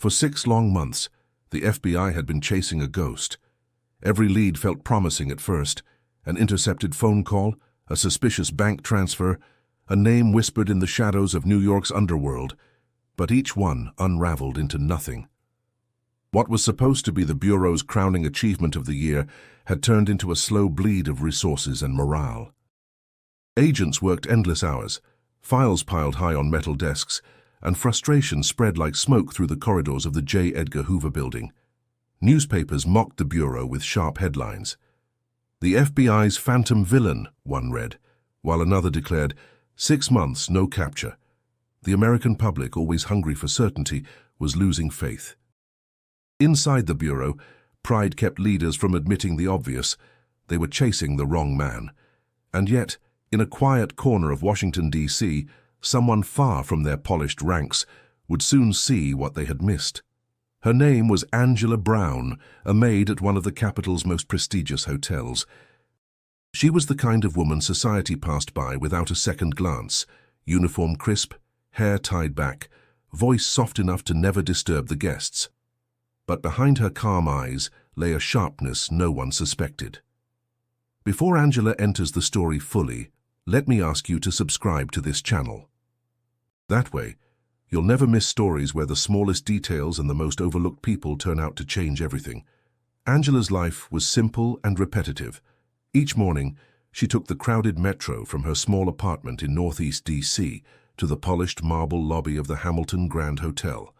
For 6 long months, the FBI had been chasing a ghost. Every lead felt promising at first: an intercepted phone call, a suspicious bank transfer, a name whispered in the shadows of New York's underworld. But each one unraveled into nothing. What was supposed to be the Bureau's crowning achievement of the year had turned into a slow bleed of resources and morale. Agents worked endless hours, files piled high on metal desks, and frustration spread like smoke through the corridors of the J. Edgar Hoover building. Newspapers mocked the Bureau with sharp headlines. "The FBI's phantom villain," one read, while another declared, "6 months, no capture." The American public, always hungry for certainty, was losing faith. Inside the Bureau, pride kept leaders from admitting the obvious: they were chasing the wrong man. And yet, in a quiet corner of Washington, D.C., someone far from their polished ranks would soon see what they had missed. Her name was Angela Brown, a maid at one of the capital's most prestigious hotels. She was the kind of woman society passed by without a second glance: uniform crisp, hair tied back, voice soft enough to never disturb the guests. But behind her calm eyes lay a sharpness no one suspected. Before Angela enters the story fully, let me ask you to subscribe to this channel. That way, you'll never miss stories where the smallest details and the most overlooked people turn out to change everything. Angela's life was simple and repetitive. Each morning, she took the crowded metro from her small apartment in Northeast D.C. to the polished marble lobby of the Hamilton Grand Hotel.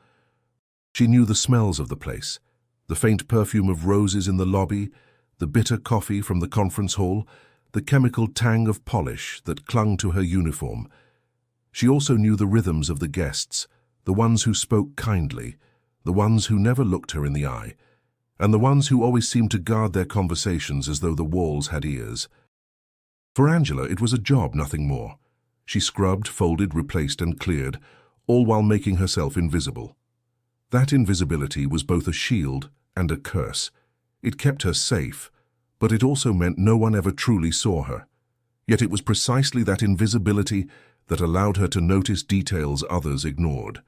She knew the smells of the place: the faint perfume of roses in the lobby, the bitter coffee from the conference hall, the chemical tang of polish that clung to her uniform. She also knew the rhythms of the guests, the ones who spoke kindly, the ones who never looked her in the eye, and the ones who always seemed to guard their conversations as though the walls had ears. For Angela, it was a job, nothing more. She scrubbed, folded, replaced, and cleared, all while making herself invisible. That invisibility was both a shield and a curse. It kept her safe, but it also meant no one ever truly saw her. Yet it was precisely that invisibility that allowed her to notice details others ignored.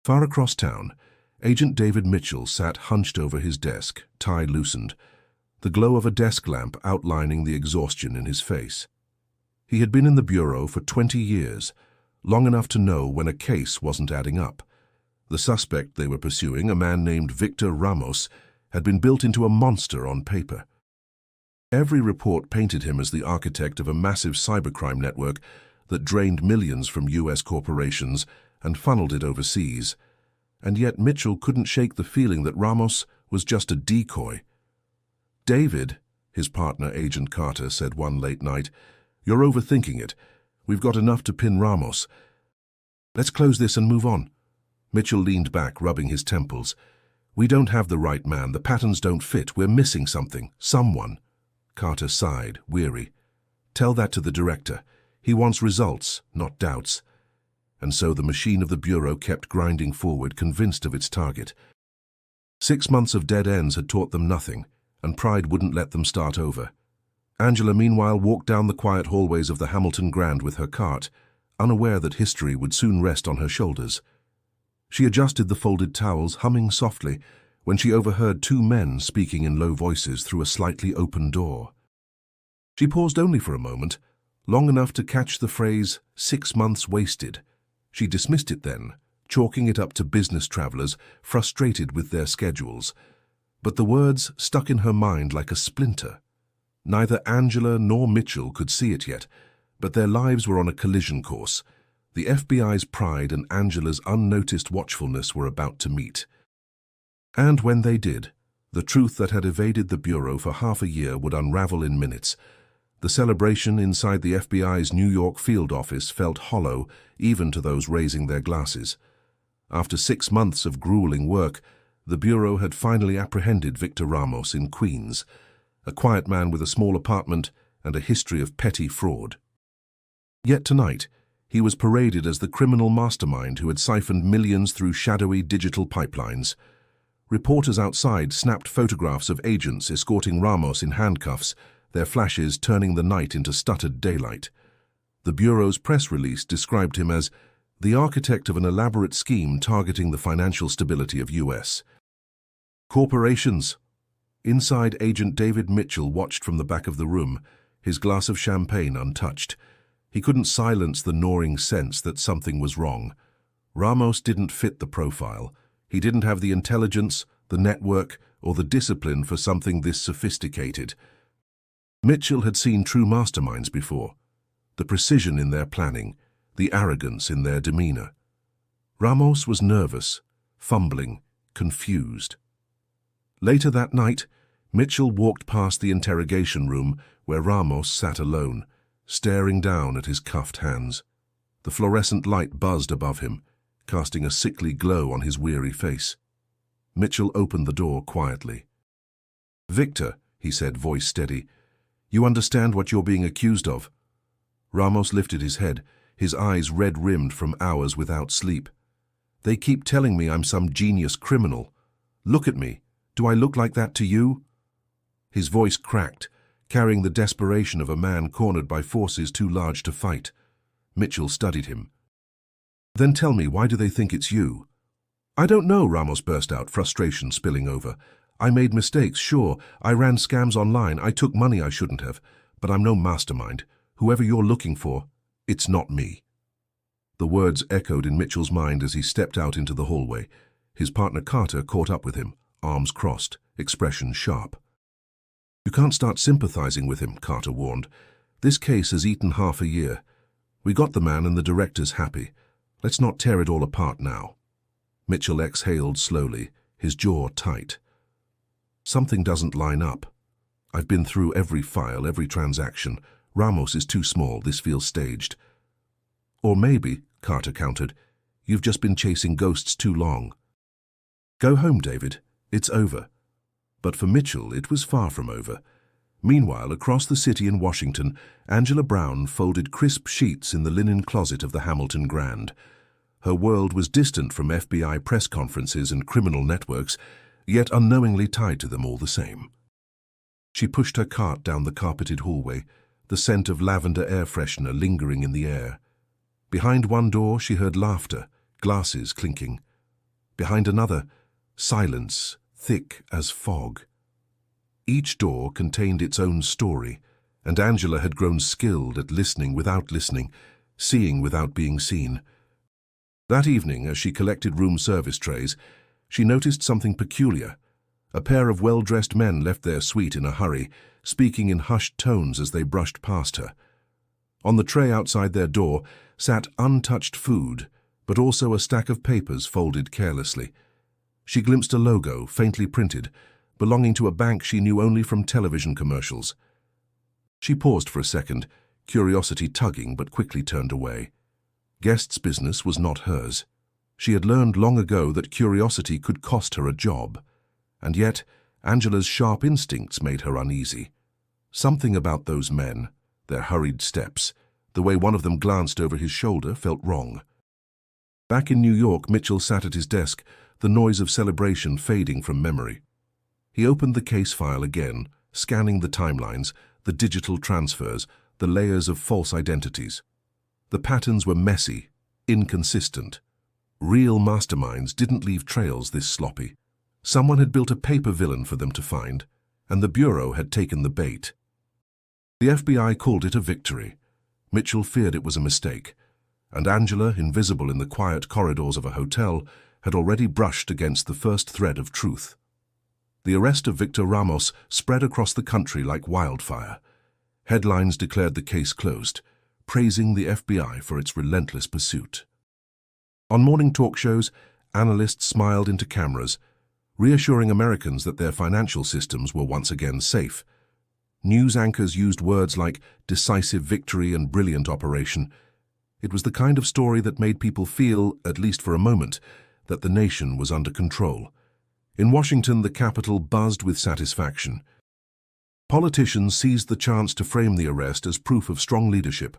Far across town, Agent David Mitchell sat hunched over his desk, tie loosened, the glow of a desk lamp outlining the exhaustion in his face. He had been in the Bureau for 20 years, long enough to know when a case wasn't adding up. The suspect they were pursuing, a man named Victor Ramos, had been built into a monster on paper. Every report painted him as the architect of a massive cybercrime network that drained millions from U.S. corporations and funneled it overseas. And yet Mitchell couldn't shake the feeling that Ramos was just a decoy. "David," his partner Agent Carter said one late night, "you're overthinking it. We've got enough to pin Ramos. Let's close this and move on." Mitchell leaned back, rubbing his temples. "We don't have the right man. The patterns don't fit. We're missing something. Someone." Carter sighed, weary. "Tell that to the director. He wants results, not doubts." And so the machine of the Bureau kept grinding forward, convinced of its target. 6 months of dead ends had taught them nothing, and pride wouldn't let them start over. Angela, meanwhile, walked down the quiet hallways of the Hamilton Grand with her cart, unaware that history would soon rest on her shoulders. She adjusted the folded towels, humming softly, when she overheard 2 men speaking in low voices through a slightly open door. She paused only for a moment, long enough to catch the phrase, 6 months wasted. She dismissed it then, chalking it up to business travelers frustrated with their schedules. But the words stuck in her mind like a splinter. Neither Angela nor Mitchell could see it yet, but their lives were on a collision course. The FBI's pride and Angela's unnoticed watchfulness were about to meet. And when they did, the truth that had evaded the Bureau for half a year would unravel in minutes. The celebration inside the FBI's New York field office felt hollow even to those raising their glasses. After 6 months of grueling work, the Bureau had finally apprehended Victor Ramos in Queens, a quiet man with a small apartment and a history of petty fraud. Yet tonight, he was paraded as the criminal mastermind who had siphoned millions through shadowy digital pipelines. Reporters outside snapped photographs of agents escorting Ramos in handcuffs, their flashes turning the night into stuttered daylight. The Bureau's press release described him as the architect of an elaborate scheme targeting the financial stability of U.S. corporations. Inside, Agent David Mitchell watched from the back of the room, his glass of champagne untouched. He couldn't silence the gnawing sense that something was wrong. Ramos didn't fit the profile. He didn't have the intelligence, the network, or the discipline for something this sophisticated. Mitchell had seen true masterminds before. The precision in their planning, the arrogance in their demeanor. Ramos was nervous, fumbling, confused. Later that night, Mitchell walked past the interrogation room where Ramos sat alone, staring down at his cuffed hands. The fluorescent light buzzed above him, casting a sickly glow on his weary face. Mitchell opened the door quietly. "Victor," he said, voice steady, "you understand what you're being accused of?" Ramos lifted his head, his eyes red-rimmed from hours without sleep. "They keep telling me I'm some genius criminal. Look at me. Do I look like that to you?" His voice cracked, carrying the desperation of a man cornered by forces too large to fight. Mitchell studied him. "Then tell me, why do they think it's you?" "I don't know," Ramos burst out, frustration spilling over. "I made mistakes, sure. I ran scams online. I took money I shouldn't have. But I'm no mastermind. Whoever you're looking for, it's not me." The words echoed in Mitchell's mind as he stepped out into the hallway. His partner Carter caught up with him, arms crossed, expression sharp. "You can't start sympathizing with him," Carter warned. "This case has eaten half a year. We got the man and the director's happy. Let's not tear it all apart now." Mitchell exhaled slowly, his jaw tight. "Something doesn't line up. I've been through every file, every transaction. Ramos is too small. This feels staged." "Or maybe," Carter countered, "you've just been chasing ghosts too long." "Go home, David. It's over." But for Mitchell, it was far from over. Meanwhile, across the city in Washington, Angela Brown folded crisp sheets in the linen closet of the Hamilton Grand. Her world was distant from FBI press conferences and criminal networks, yet unknowingly tied to them all the same. She pushed her cart down the carpeted hallway, the scent of lavender air freshener lingering in the air. Behind one door, she heard laughter, glasses clinking. Behind another, silence, thick as fog. Each door contained its own story, and Angela had grown skilled at listening without listening, seeing without being seen. That evening, as she collected room service trays, she noticed something peculiar. A pair of well-dressed men left their suite in a hurry, speaking in hushed tones as they brushed past her. On the tray outside their door sat untouched food, but also a stack of papers folded carelessly. She glimpsed a logo, faintly printed, belonging to a bank she knew only from television commercials. She paused for a second, curiosity tugging, but quickly turned away. Guest's business was not hers. She had learned long ago that curiosity could cost her a job. And yet, Angela's sharp instincts made her uneasy. Something about those men, their hurried steps, the way one of them glanced over his shoulder, felt wrong. Back in New York, Mitchell sat at his desk, the noise of celebration fading from memory. He opened the case file again, scanning the timelines, the digital transfers, the layers of false identities. The patterns were messy, inconsistent. Real masterminds didn't leave trails this sloppy. Someone had built a paper villain for them to find, and the Bureau had taken the bait. The FBI called it a victory. Mitchell feared it was a mistake, and Angela, invisible in the quiet corridors of a hotel, had already brushed against the first thread of truth. The arrest of Victor Ramos spread across the country like wildfire. Headlines declared the case closed, praising the FBI for its relentless pursuit. On morning talk shows, analysts smiled into cameras, reassuring Americans that their financial systems were once again safe. News anchors used words like decisive victory and brilliant operation. It was the kind of story that made people feel, at least for a moment, that the nation was under control. In Washington, the Capitol buzzed with satisfaction. Politicians seized the chance to frame the arrest as proof of strong leadership.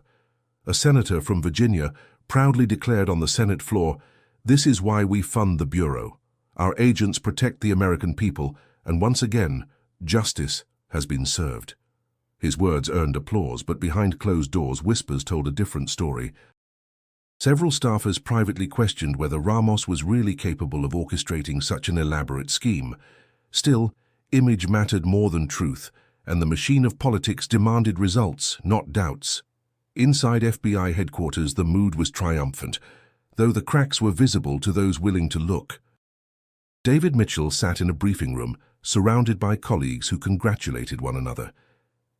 A senator from Virginia proudly declared on the Senate floor, "This is why we fund the Bureau. Our agents protect the American people, and once again, justice has been served." His words earned applause, but behind closed doors, whispers told a different story. Several staffers privately questioned whether Ramos was really capable of orchestrating such an elaborate scheme. Still, image mattered more than truth, and the machine of politics demanded results, not doubts. Inside FBI headquarters, the mood was triumphant, though the cracks were visible to those willing to look. David Mitchell sat in a briefing room, surrounded by colleagues who congratulated one another.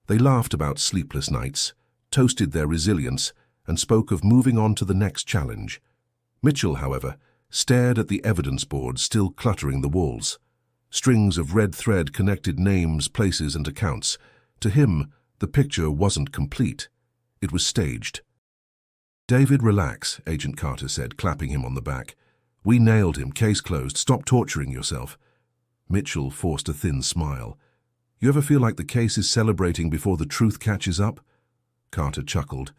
They laughed about sleepless nights, toasted their resilience, and spoke of moving on to the next challenge. Mitchell, however, stared at the evidence board still cluttering the walls. Strings of red thread connected names, places, and accounts. To him, the picture wasn't complete. It was staged. "David, relax," Agent Carter said, clapping him on the back. "We nailed him. Case closed. Stop torturing yourself." Mitchell forced a thin smile. "You ever feel like the case is celebrating before the truth catches up?" Carter chuckled.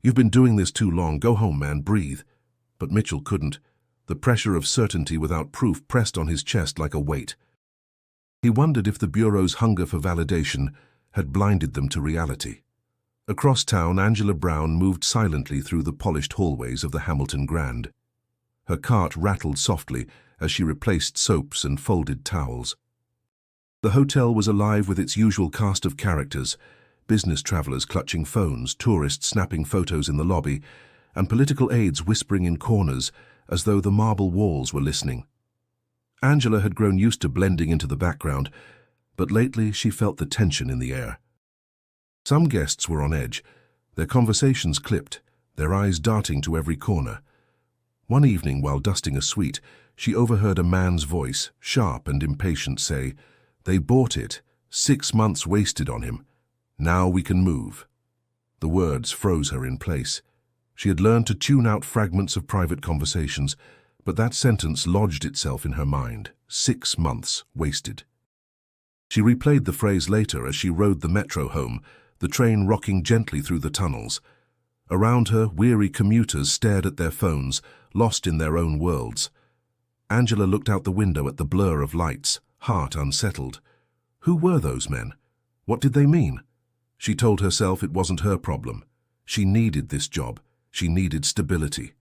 "You've been doing this too long. Go home, man. Breathe." But Mitchell couldn't. The pressure of certainty without proof pressed on his chest like a weight. He wondered if the Bureau's hunger for validation had blinded them to reality. Across town, Angela Brown moved silently through the polished hallways of the Hamilton Grand. Her cart rattled softly as she replaced soaps and folded towels. The hotel was alive with its usual cast of characters: business travelers clutching phones, tourists snapping photos in the lobby, and political aides whispering in corners as though the marble walls were listening. Angela had grown used to blending into the background, but lately she felt the tension in the air. Some guests were on edge, their conversations clipped, their eyes darting to every corner. One evening, while dusting a suite, she overheard a man's voice, sharp and impatient, say, "They bought it. 6 months wasted on him. Now we can move." The words froze her in place. She had learned to tune out fragments of private conversations, but that sentence lodged itself in her mind. 6 months wasted. She replayed the phrase later as she rode the metro home, the train rocking gently through the tunnels. Around her, weary commuters stared at their phones, lost in their own worlds. Angela looked out the window at the blur of lights, heart unsettled. Who were those men? What did they mean? She told herself it wasn't her problem. She needed this job. She needed stability.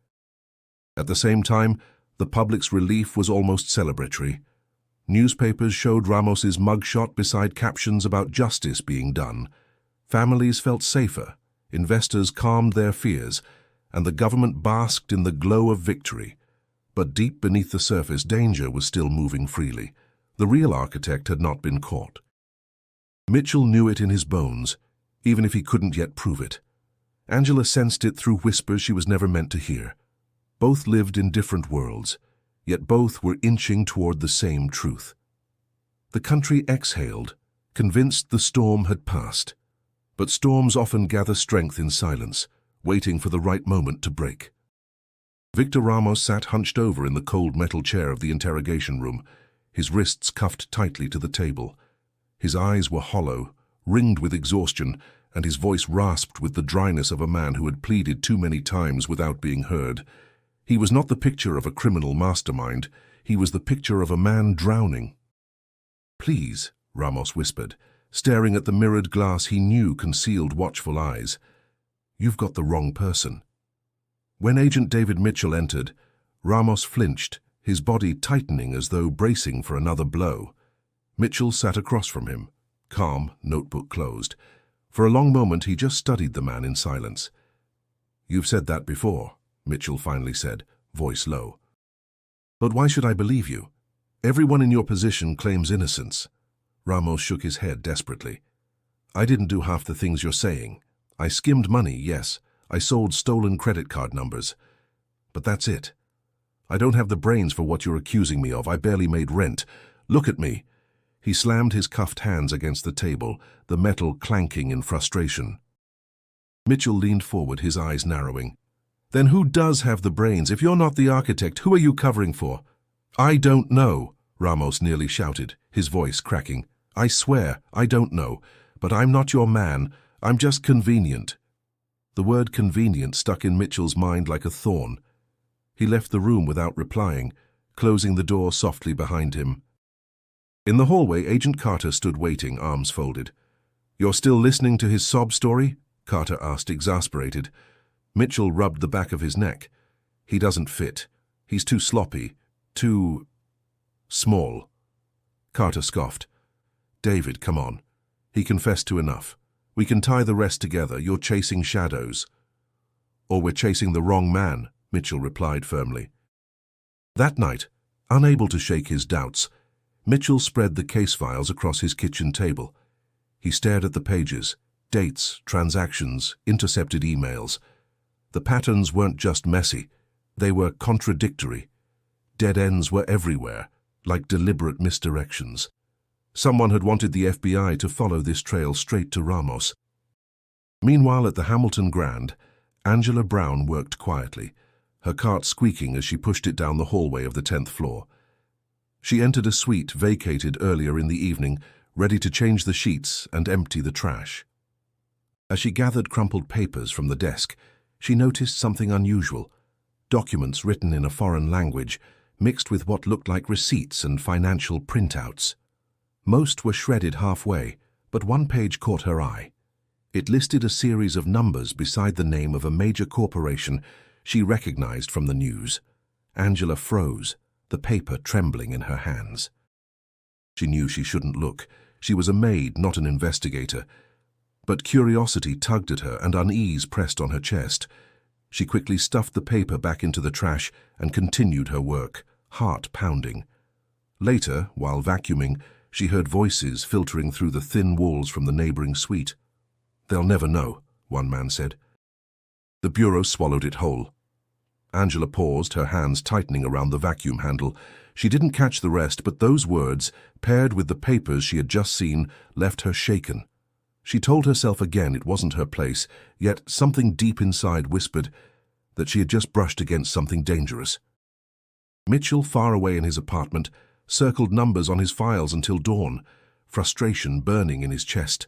At the same time, the public's relief was almost celebratory. Newspapers showed Ramos's mugshot beside captions about justice being done. Families felt safer, investors calmed their fears, and the government basked in the glow of victory. But deep beneath the surface, danger was still moving freely. The real architect had not been caught. Mitchell knew it in his bones, even if he couldn't yet prove it. Angela sensed it through whispers she was never meant to hear. Both lived in different worlds, yet both were inching toward the same truth. The country exhaled, convinced the storm had passed. But storms often gather strength in silence, waiting for the right moment to break. Victor Ramos sat hunched over in the cold metal chair of the interrogation room, his wrists cuffed tightly to the table. His eyes were hollow, ringed with exhaustion, and his voice rasped with the dryness of a man who had pleaded too many times without being heard. He was not the picture of a criminal mastermind. He was the picture of a man drowning. "Please," Ramos whispered, staring at the mirrored glass he knew concealed watchful eyes. "You've got the wrong person." When Agent David Mitchell entered, Ramos flinched, his body tightening as though bracing for another blow. Mitchell sat across from him, calm, notebook closed. For a long moment he just studied the man in silence. "You've said that before," Mitchell finally said, voice low. "But why should I believe you? Everyone in your position claims innocence." Ramos shook his head desperately. "I didn't do half the things you're saying. I skimmed money, yes. I sold stolen credit card numbers. But that's it. I don't have the brains for what you're accusing me of. I barely made rent. Look at me." He slammed his cuffed hands against the table, the metal clanking in frustration. Mitchell leaned forward, his eyes narrowing. "Then who does have the brains? If you're not the architect, who are you covering for?" "I don't know," Ramos nearly shouted, his voice cracking. "I swear, I don't know. But I'm not your man. I'm just convenient." The word convenient stuck in Mitchell's mind like a thorn. He left the room without replying, closing the door softly behind him. In the hallway, Agent Carter stood waiting, arms folded. "You're still listening to his sob story?" Carter asked, exasperated. Mitchell rubbed the back of his neck. He doesn't fit. He's too sloppy. Too small. Carter scoffed. David, come on. He confessed to enough. We can tie the rest together. You're chasing shadows. Or we're chasing the wrong man, Mitchell replied firmly. That night, unable to shake his doubts, Mitchell spread the case files across his kitchen table. He stared at the pages, dates, transactions, intercepted emails. The patterns weren't just messy, they were contradictory. Dead ends were everywhere, like deliberate misdirections. Someone had wanted the FBI to follow this trail straight to Ramos. Meanwhile, at the Hamilton Grand, Angela Brown worked quietly, her cart squeaking as she pushed it down the hallway of the 10th floor. She entered a suite vacated earlier in the evening, ready to change the sheets and empty the trash. As she gathered crumpled papers from the desk, she noticed something unusual. Documents written in a foreign language, mixed with what looked like receipts and financial printouts. Most were shredded halfway, but one page caught her eye. It listed a series of numbers beside the name of a major corporation she recognized from the news. Angela froze, the paper trembling in her hands. She knew she shouldn't look. She was a maid, not an investigator. But curiosity tugged at her and unease pressed on her chest. She quickly stuffed the paper back into the trash and continued her work, heart pounding. Later, while vacuuming, she heard voices filtering through the thin walls from the neighboring suite. "They'll never know," one man said. The bureau swallowed it whole. Angela paused, her hands tightening around the vacuum handle. She didn't catch the rest, but those words, paired with the papers she had just seen, left her shaken. She told herself again it wasn't her place, yet something deep inside whispered that she had just brushed against something dangerous. Mitchell, far away in his apartment, circled numbers on his files until dawn, frustration burning in his chest.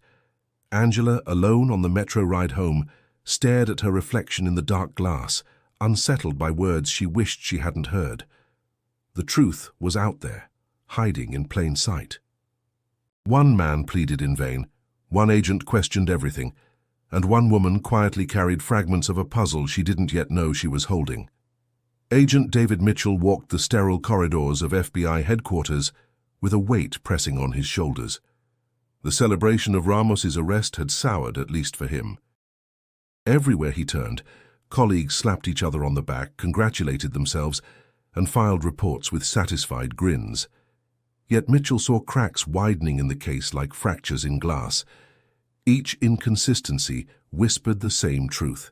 Angela, alone on the metro ride home, stared at her reflection in the dark glass, unsettled by words she wished she hadn't heard. The truth was out there, hiding in plain sight. One man pleaded in vain, one agent questioned everything, and one woman quietly carried fragments of a puzzle she didn't yet know she was holding. Agent David Mitchell walked the sterile corridors of FBI headquarters with a weight pressing on his shoulders. The celebration of Ramos's arrest had soured, at least for him. Everywhere he turned, colleagues slapped each other on the back, congratulated themselves, and filed reports with satisfied grins. Yet Mitchell saw cracks widening in the case like fractures in glass. Each inconsistency whispered the same truth.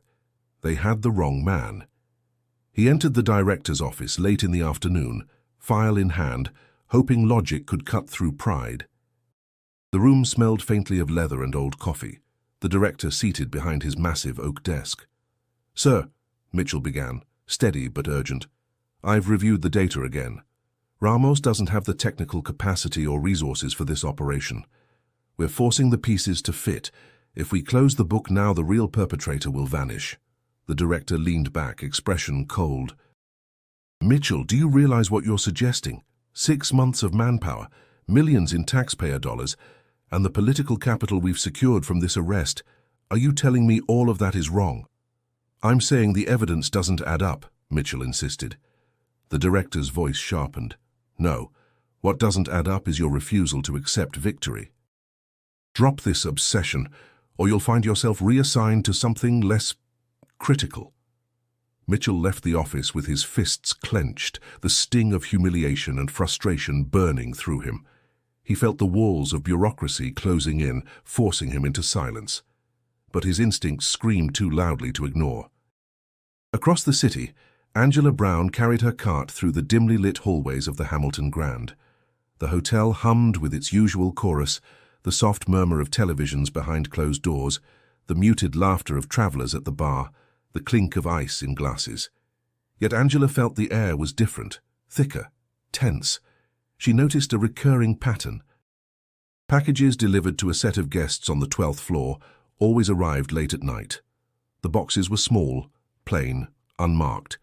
They had the wrong man. He entered the director's office late in the afternoon, file in hand, hoping logic could cut through pride. The room smelled faintly of leather and old coffee, the director seated behind his massive oak desk. "Sir," Mitchell began, steady but urgent, "I've reviewed the data again. Ramos doesn't have the technical capacity or resources for this operation. We're forcing the pieces to fit. If we close the book now, the real perpetrator will vanish." The director leaned back, expression cold. "Mitchell, do you realize what you're suggesting? 6 months of manpower, millions in taxpayer dollars, and the political capital we've secured from this arrest. Are you telling me all of that is wrong?" "I'm saying the evidence doesn't add up," Mitchell insisted. The director's voice sharpened. "No, what doesn't add up is your refusal to accept victory. Drop this obsession, or you'll find yourself reassigned to something less critical." Mitchell left the office with his fists clenched, the sting of humiliation and frustration burning through him. He felt the walls of bureaucracy closing in, forcing him into silence. But his instincts screamed too loudly to ignore. Across the city, Angela Brown carried her cart through the dimly lit hallways of the Hamilton Grand. The hotel hummed with its usual chorus, the soft murmur of televisions behind closed doors, the muted laughter of travelers at the bar, the clink of ice in glasses. Yet Angela felt the air was different, thicker, tense. She noticed a recurring pattern. Packages delivered to a set of guests on the 12th floor always arrived late at night. The boxes were small, plain, unmarked.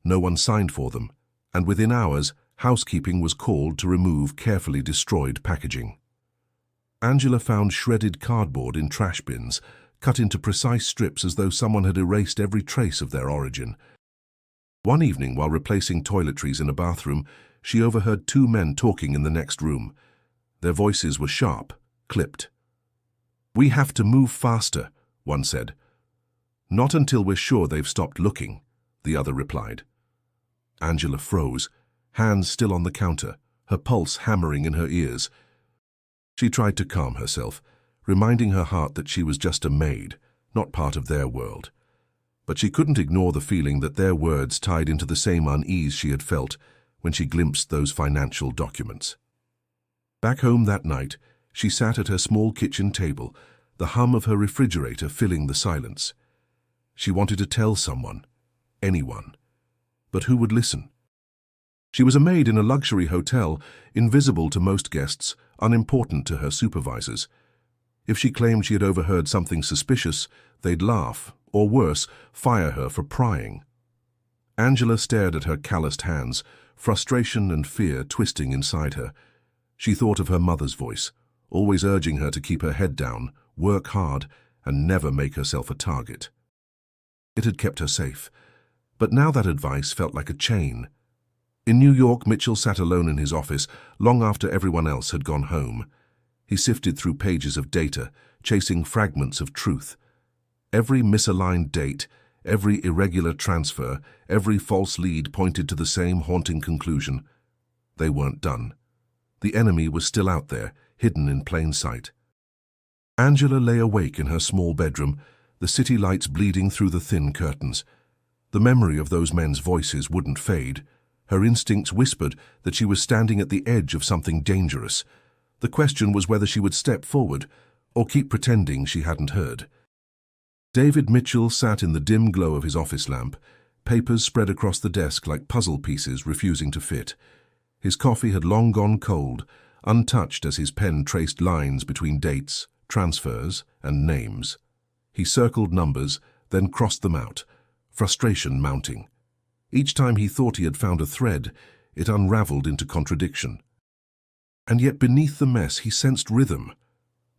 No one signed for them, and within hours, housekeeping was called to remove carefully destroyed packaging. Angela found shredded cardboard in trash bins, cut into precise strips as though someone had erased every trace of their origin. One evening, while replacing toiletries in a bathroom, she overheard two men talking in the next room. Their voices were sharp, clipped. "We have to move faster," one said. "Not until we're sure they've stopped looking," the other replied. Angela froze, hands still on the counter, her pulse hammering in her ears. She tried to calm herself, reminding her heart that she was just a maid, not part of their world. But she couldn't ignore the feeling that their words tied into the same unease she had felt when she glimpsed those financial documents. Back home that night, she sat at her small kitchen table, the hum of her refrigerator filling the silence. She wanted to tell someone, anyone. But who would listen? She was a maid in a luxury hotel, invisible to most guests, unimportant to her supervisors. If she claimed she had overheard something suspicious, they'd laugh, or worse, fire her for prying. Angela stared at her calloused hands, frustration and fear twisting inside her. She thought of her mother's voice, always urging her to keep her head down, work hard, and never make herself a target. It had kept her safe, but now that advice felt like a chain. In New York, Mitchell sat alone in his office long after everyone else had gone home. He sifted through pages of data, chasing fragments of truth. Every misaligned date, every irregular transfer, every false lead pointed to the same haunting conclusion. They weren't done. The enemy was still out there, hidden in plain sight. Angela lay awake in her small bedroom, the city lights bleeding through the thin curtains. The memory of those men's voices wouldn't fade. Her instincts whispered that she was standing at the edge of something dangerous. The question was whether she would step forward or keep pretending she hadn't heard. David Mitchell sat in the dim glow of his office lamp, papers spread across the desk like puzzle pieces refusing to fit. His coffee had long gone cold, untouched as his pen traced lines between dates, transfers, and names. He circled numbers, then crossed them out, frustration mounting. Each time he thought he had found a thread, it unraveled into contradiction. And yet beneath the mess he sensed rhythm.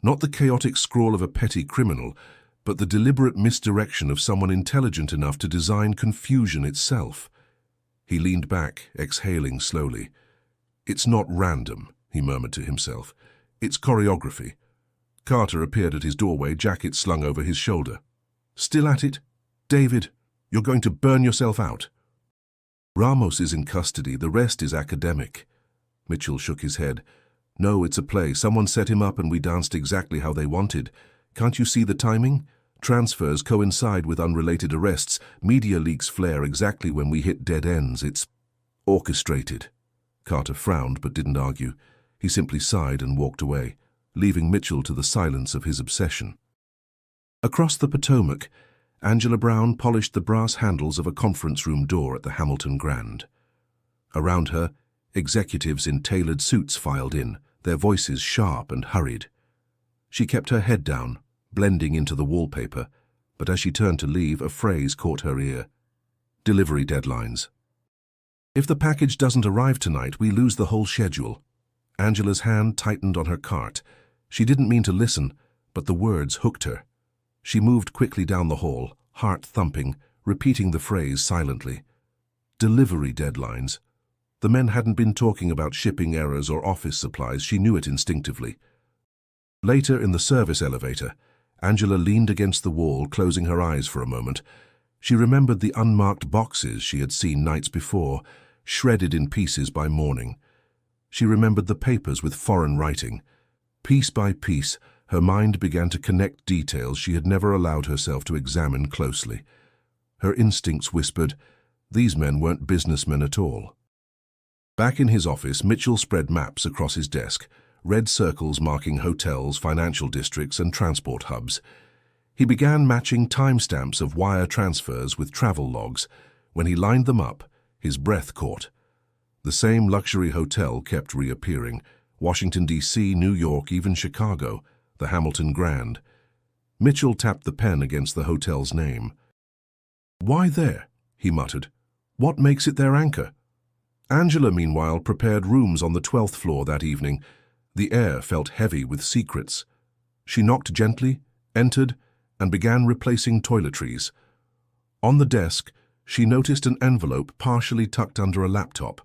Not the chaotic scrawl of a petty criminal, but the deliberate misdirection of someone intelligent enough to design confusion itself. He leaned back, exhaling slowly. "It's not random," he murmured to himself. "It's choreography." Carter appeared at his doorway, jacket slung over his shoulder. "Still at it? David, you're going to burn yourself out." "Ramos is in custody, the rest is academic." Mitchell shook his head. "No, it's a play. Someone set him up and we danced exactly how they wanted. Can't you see the timing? Transfers coincide with unrelated arrests. Media leaks flare exactly when we hit dead ends. It's orchestrated." Carter frowned but didn't argue. He simply sighed and walked away, leaving Mitchell to the silence of his obsession. Across the Potomac, Angela Brown polished the brass handles of a conference room door at the Hamilton Grand. Around her, executives in tailored suits filed in, their voices sharp and hurried. She kept her head down, blending into the wallpaper, but as she turned to leave, a phrase caught her ear. "Delivery deadlines. If the package doesn't arrive tonight, we lose the whole schedule." Angela's hand tightened on her cart. She didn't mean to listen, but the words hooked her. She moved quickly down the hall, heart thumping, repeating the phrase silently. Delivery deadlines. The men hadn't been talking about shipping errors or office supplies. She knew it instinctively. Later, in the service elevator, Angela leaned against the wall, closing her eyes for a moment. She remembered the unmarked boxes she had seen nights before, shredded in pieces by morning. She remembered the papers with foreign writing. Piece by piece, her mind began to connect details she had never allowed herself to examine closely. Her instincts whispered, these men weren't businessmen at all. Back in his office, Mitchell spread maps across his desk, red circles marking hotels, financial districts, and transport hubs. He began matching timestamps of wire transfers with travel logs. When he lined them up, his breath caught. The same luxury hotel kept reappearing. Washington, D.C., New York, even Chicago, the Hamilton Grand. Mitchell tapped the pen against the hotel's name. "Why there?" he muttered. "What makes it their anchor?" Angela, meanwhile, prepared rooms on the 12th floor that evening. The air felt heavy with secrets. She knocked gently, entered, and began replacing toiletries. On the desk, she noticed an envelope partially tucked under a laptop.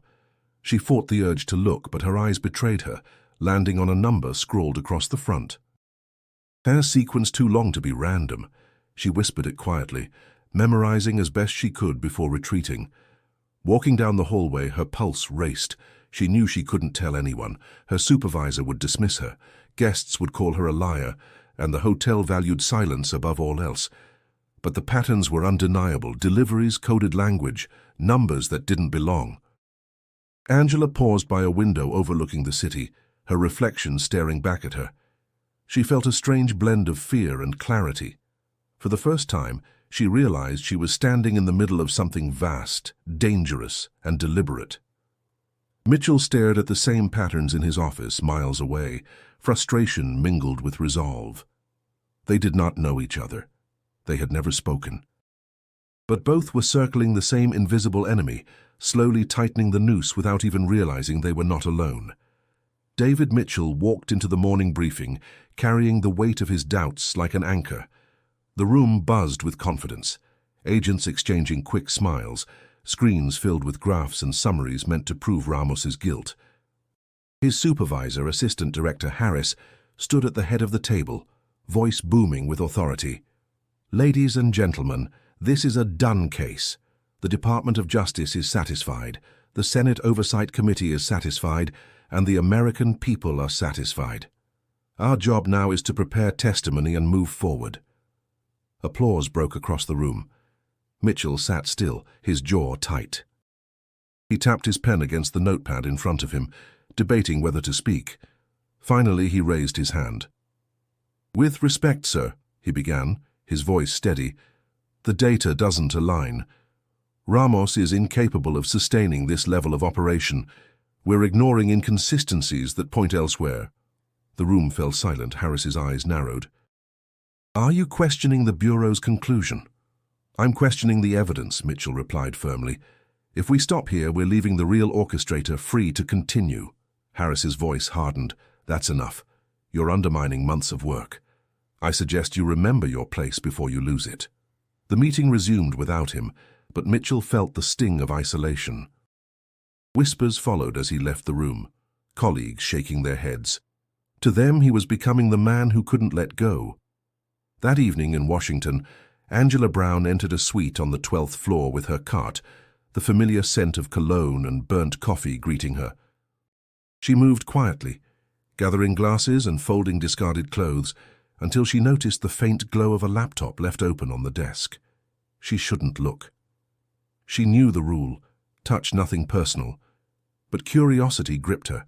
She fought the urge to look, but her eyes betrayed her, landing on a number scrawled across the front. "Hair sequence too long to be random," she whispered it quietly, memorizing as best she could before retreating. Walking down the hallway, her pulse raced. She knew she couldn't tell anyone. Her supervisor would dismiss her, guests would call her a liar, and the hotel valued silence above all else. But the patterns were undeniable: deliveries, coded language, numbers that didn't belong. Angela paused by a window overlooking the city, her reflection staring back at her. She felt a strange blend of fear and clarity. For the first time, she realized she was standing in the middle of something vast, dangerous, and deliberate. Mitchell stared at the same patterns in his office miles away, frustration mingled with resolve. They did not know each other. They had never spoken. But both were circling the same invisible enemy, slowly tightening the noose without even realizing they were not alone. David Mitchell walked into the morning briefing, carrying the weight of his doubts like an anchor. The room buzzed with confidence, agents exchanging quick smiles, screens filled with graphs and summaries meant to prove Ramos's guilt. His supervisor, Assistant Director Harris, stood at the head of the table, voice booming with authority. "Ladies and gentlemen, this is a done case. The Department of Justice is satisfied, the Senate Oversight Committee is satisfied, and the American people are satisfied. Our job now is to prepare testimony and move forward." Applause broke across the room. Mitchell sat still, his jaw tight. He tapped his pen against the notepad in front of him, debating whether to speak. Finally, he raised his hand. "With respect, sir," he began, his voice steady, "the data doesn't align. Ramos is incapable of sustaining this level of operation. We're ignoring inconsistencies that point elsewhere." The room fell silent. Harris's eyes narrowed. "Are you questioning the Bureau's conclusion?" "I'm questioning the evidence," Mitchell replied firmly. "If we stop here, we're leaving the real orchestrator free to continue." Harris's voice hardened. "That's enough. You're undermining months of work. I suggest you remember your place before you lose it." The meeting resumed without him, but Mitchell felt the sting of isolation. Whispers followed as he left the room, colleagues shaking their heads. To them, he was becoming the man who couldn't let go. That evening in Washington, Angela Brown entered a suite on the 12th floor with her cart, the familiar scent of cologne and burnt coffee greeting her. She moved quietly, gathering glasses and folding discarded clothes, until she noticed the faint glow of a laptop left open on the desk. She shouldn't look. She knew the rule: touch nothing personal. But curiosity gripped her.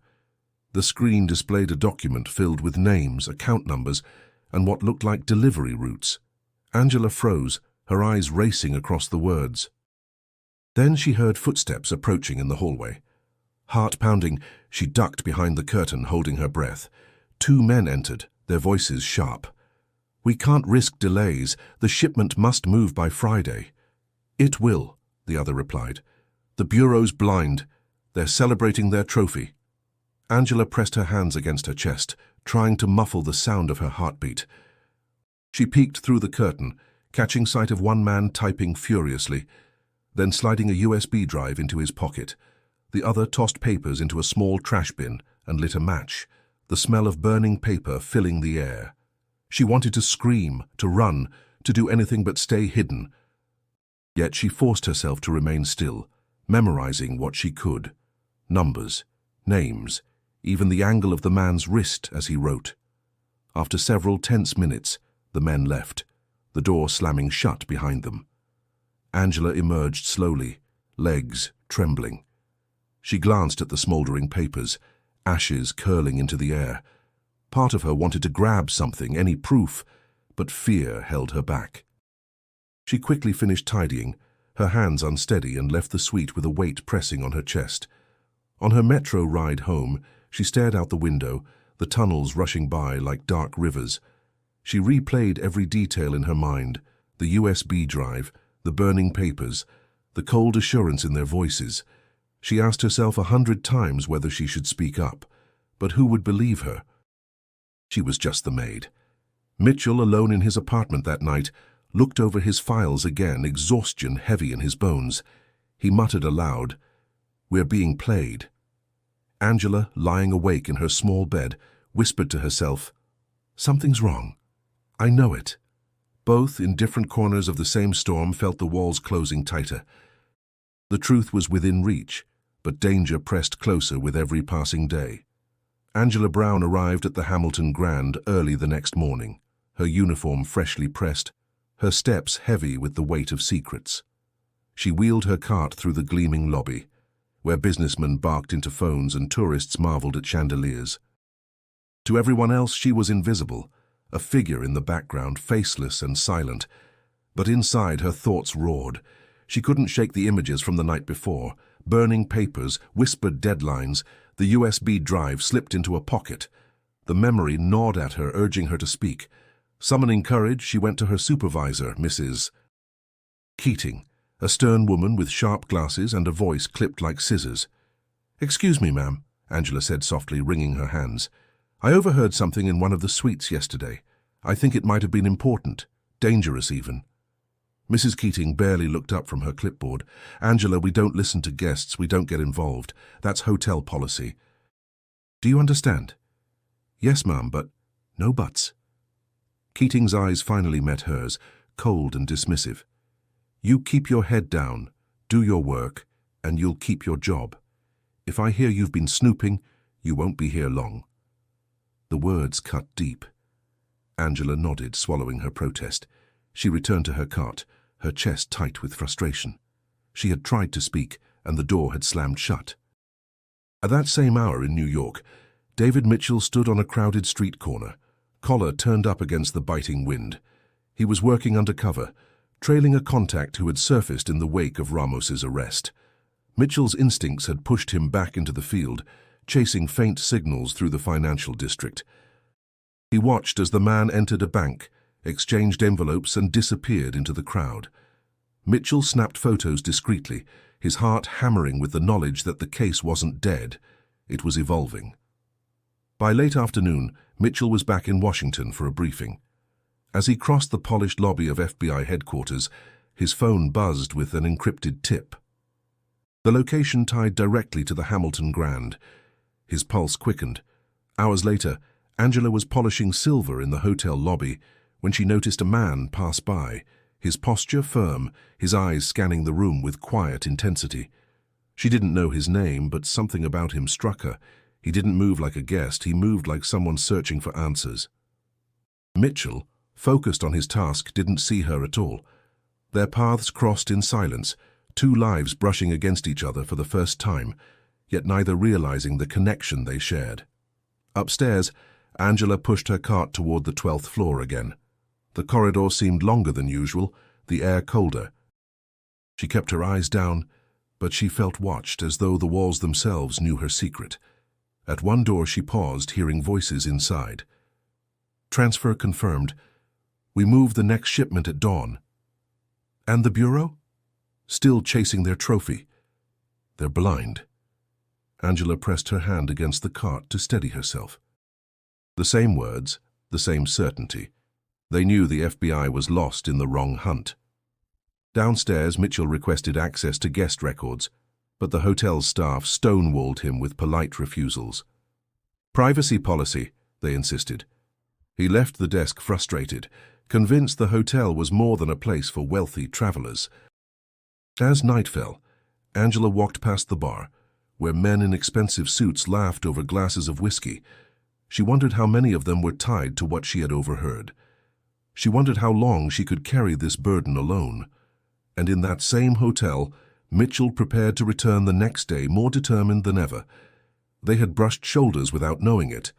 The screen displayed a document filled with names, account numbers, and what looked like delivery routes. Angela froze, her eyes racing across the words. Then she heard footsteps approaching in the hallway. Heart pounding, she ducked behind the curtain, holding her breath. 2 men entered, their voices sharp. "We can't risk delays. The shipment must move by Friday." "It will," the other replied. "The Bureau's blind. They're celebrating their trophy." Angela pressed her hands against her chest, trying to muffle the sound of her heartbeat. She peeked through the curtain, catching sight of one man typing furiously, then sliding a USB drive into his pocket. The other tossed papers into a small trash bin and lit a match, the smell of burning paper filling the air. She wanted to scream, to run, to do anything but stay hidden. Yet she forced herself to remain still, memorizing what she could. Numbers, names, even the angle of the man's wrist as he wrote. After several tense minutes, the men left, the door slamming shut behind them. Angela emerged slowly, legs trembling. She glanced at the smoldering papers, ashes curling into the air. Part of her wanted to grab something, any proof, but fear held her back. She quickly finished tidying, her hands unsteady, and left the suite with a weight pressing on her chest. On her metro ride home, she stared out the window, the tunnels rushing by like dark rivers. She replayed every detail in her mind: the USB drive, the burning papers, the cold assurance in their voices. She asked herself 100 times whether she should speak up, but who would believe her? She was just the maid. Mitchell, alone in his apartment that night, looked over his files again, exhaustion heavy in his bones. He muttered aloud, "We're being played." Angela, lying awake in her small bed, whispered to herself, "Something's wrong. I know it." Both, in different corners of the same storm, felt the walls closing tighter. The truth was within reach, but danger pressed closer with every passing day. Angela Brown arrived at the Hamilton Grand early the next morning, her uniform freshly pressed, her steps heavy with the weight of secrets. She wheeled her cart through the gleaming lobby, where businessmen barked into phones and tourists marveled at chandeliers. To everyone else she was invisible, a figure in the background, faceless and silent. But inside her thoughts roared. She couldn't shake the images from the night before. Burning papers, whispered deadlines, the USB drive slipped into a pocket. The memory gnawed at her, urging her to speak. Summoning courage, she went to her supervisor, Mrs. Keating, a stern woman with sharp glasses and a voice clipped like scissors. "Excuse me, ma'am," Angela said softly, wringing her hands. "I overheard something in one of the suites yesterday. I think it might have been important, dangerous even." Mrs. Keating barely looked up from her clipboard. "Angela, we don't listen to guests, we don't get involved. That's hotel policy." "Do you understand?" "Yes, ma'am, but—" "No buts." Keating's eyes finally met hers, cold and dismissive. "You keep your head down, do your work, and you'll keep your job. If I hear you've been snooping, you won't be here long." The words cut deep. Angela nodded, swallowing her protest. She returned to her cart, her chest tight with frustration. She had tried to speak, and the door had slammed shut. At that same hour in New York, David Mitchell stood on a crowded street corner, collar turned up against the biting wind. He was working undercover, trailing a contact who had surfaced in the wake of Ramos's arrest. Mitchell's instincts had pushed him back into the field, chasing faint signals through the financial district. He watched as the man entered a bank, exchanged envelopes and disappeared into the crowd. Mitchell snapped photos discreetly, his heart hammering with the knowledge that the case wasn't dead. It was evolving. By late afternoon, Mitchell was back in Washington for a briefing. As he crossed the polished lobby of FBI headquarters, his phone buzzed with an encrypted tip. The location tied directly to the Hamilton Grand. His pulse quickened. Hours later, Angela was polishing silver in the hotel lobby when she noticed a man pass by, his posture firm, his eyes scanning the room with quiet intensity. She didn't know his name, but something about him struck her. He didn't move like a guest, he moved like someone searching for answers. Mitchell, focused on his task, didn't see her at all. Their paths crossed in silence, two lives brushing against each other for the first time, yet neither realizing the connection they shared. Upstairs, Angela pushed her cart toward the 12th floor again. The corridor seemed longer than usual, the air colder. She kept her eyes down, but she felt watched, as though the walls themselves knew her secret. At one door she paused, hearing voices inside. "Transfer confirmed. We move the next shipment at dawn." "And the Bureau?" "Still chasing their trophy. They're blind." Angela pressed her hand against the cart to steady herself. The same words, the same certainty. They knew the FBI was lost in the wrong hunt. Downstairs, Mitchell requested access to guest records, but the hotel's staff stonewalled him with polite refusals. "Privacy policy," they insisted. He left the desk frustrated, convinced the hotel was more than a place for wealthy travelers. As night fell, Angela walked past the bar, where men in expensive suits laughed over glasses of whiskey. She wondered how many of them were tied to what she had overheard. She wondered how long she could carry this burden alone. And in that same hotel, Mitchell prepared to return the next day more determined than ever. They had brushed shoulders without knowing it.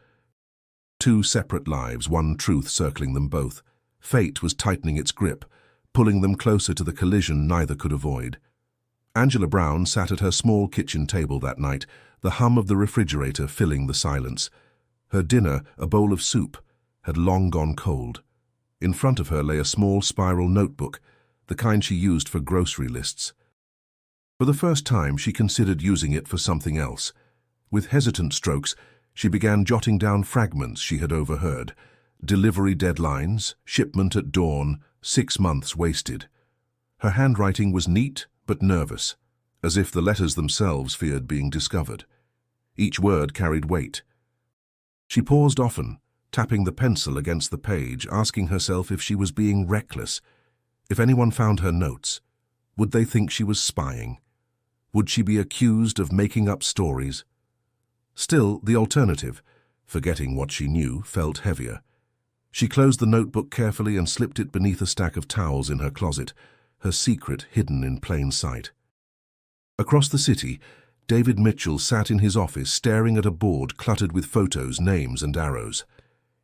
Two separate lives, one truth circling them both. Fate was tightening its grip, pulling them closer to the collision neither could avoid. Angela Brown sat at her small kitchen table that night, the hum of the refrigerator filling the silence. Her dinner, a bowl of soup, had long gone cold. In front of her lay a small spiral notebook, the kind she used for grocery lists. For the first time, she considered using it for something else. With hesitant strokes, she began jotting down fragments she had overheard, Delivery deadlines, shipment at dawn, 6 months wasted. Her handwriting was neat but nervous, as if the letters themselves feared being discovered. Each word carried weight. She paused often, tapping the pencil against the page, asking herself if she was being reckless. If anyone found her notes, would they think she was spying? Would she be accused of making up stories? Still, the alternative, forgetting what she knew, felt heavier. She closed the notebook carefully and slipped it beneath a stack of towels in her closet, her secret hidden in plain sight. Across the city, David Mitchell sat in his office staring at a board cluttered with photos, names and arrows.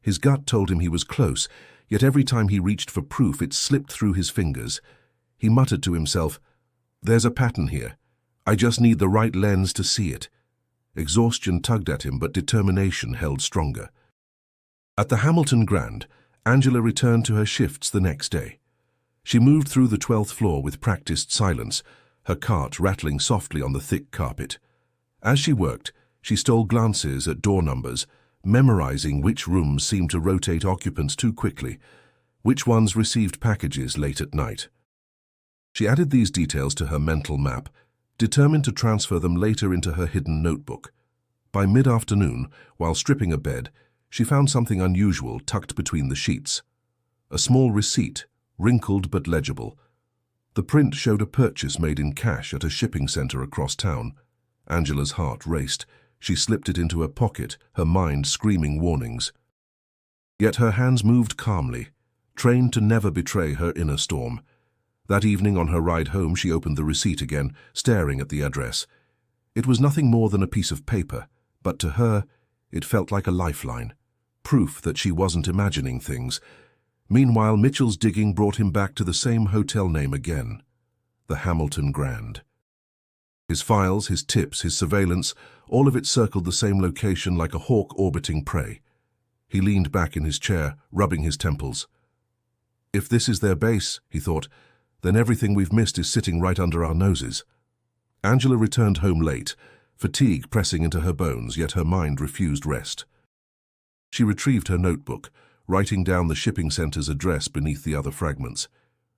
His gut told him he was close, yet every time he reached for proof it slipped through his fingers. He muttered to himself, "There's a pattern here. I just need the right lens to see it." Exhaustion tugged at him, but determination held stronger. At the Hamilton Grand, Angela returned to her shifts the next day. She moved through the 12th floor with practiced silence, her cart rattling softly on the thick carpet. As she worked, she stole glances at door numbers, memorizing which rooms seemed to rotate occupants too quickly, which ones received packages late at night. She added these details to her mental map, determined to transfer them later into her hidden notebook. By mid-afternoon, while stripping a bed, she found something unusual tucked between the sheets. A small receipt, wrinkled but legible. The print showed a purchase made in cash at a shipping center across town. Angela's heart raced. She slipped it into her pocket, her mind screaming warnings. Yet her hands moved calmly, trained to never betray her inner storm. That evening on her ride home, she opened the receipt again, staring at the address. It was nothing more than a piece of paper, but to her, it felt like a lifeline, proof that she wasn't imagining things. Meanwhile, Mitchell's digging brought him back to the same hotel name again, the Hamilton Grand. His files, his tips, his surveillance, all of it circled the same location like a hawk orbiting prey. He leaned back in his chair, rubbing his temples. If this is their base, he thought, then everything we've missed is sitting right under our noses. Angela returned home late, fatigue pressing into her bones, yet her mind refused rest. She retrieved her notebook, writing down the shipping center's address beneath the other fragments.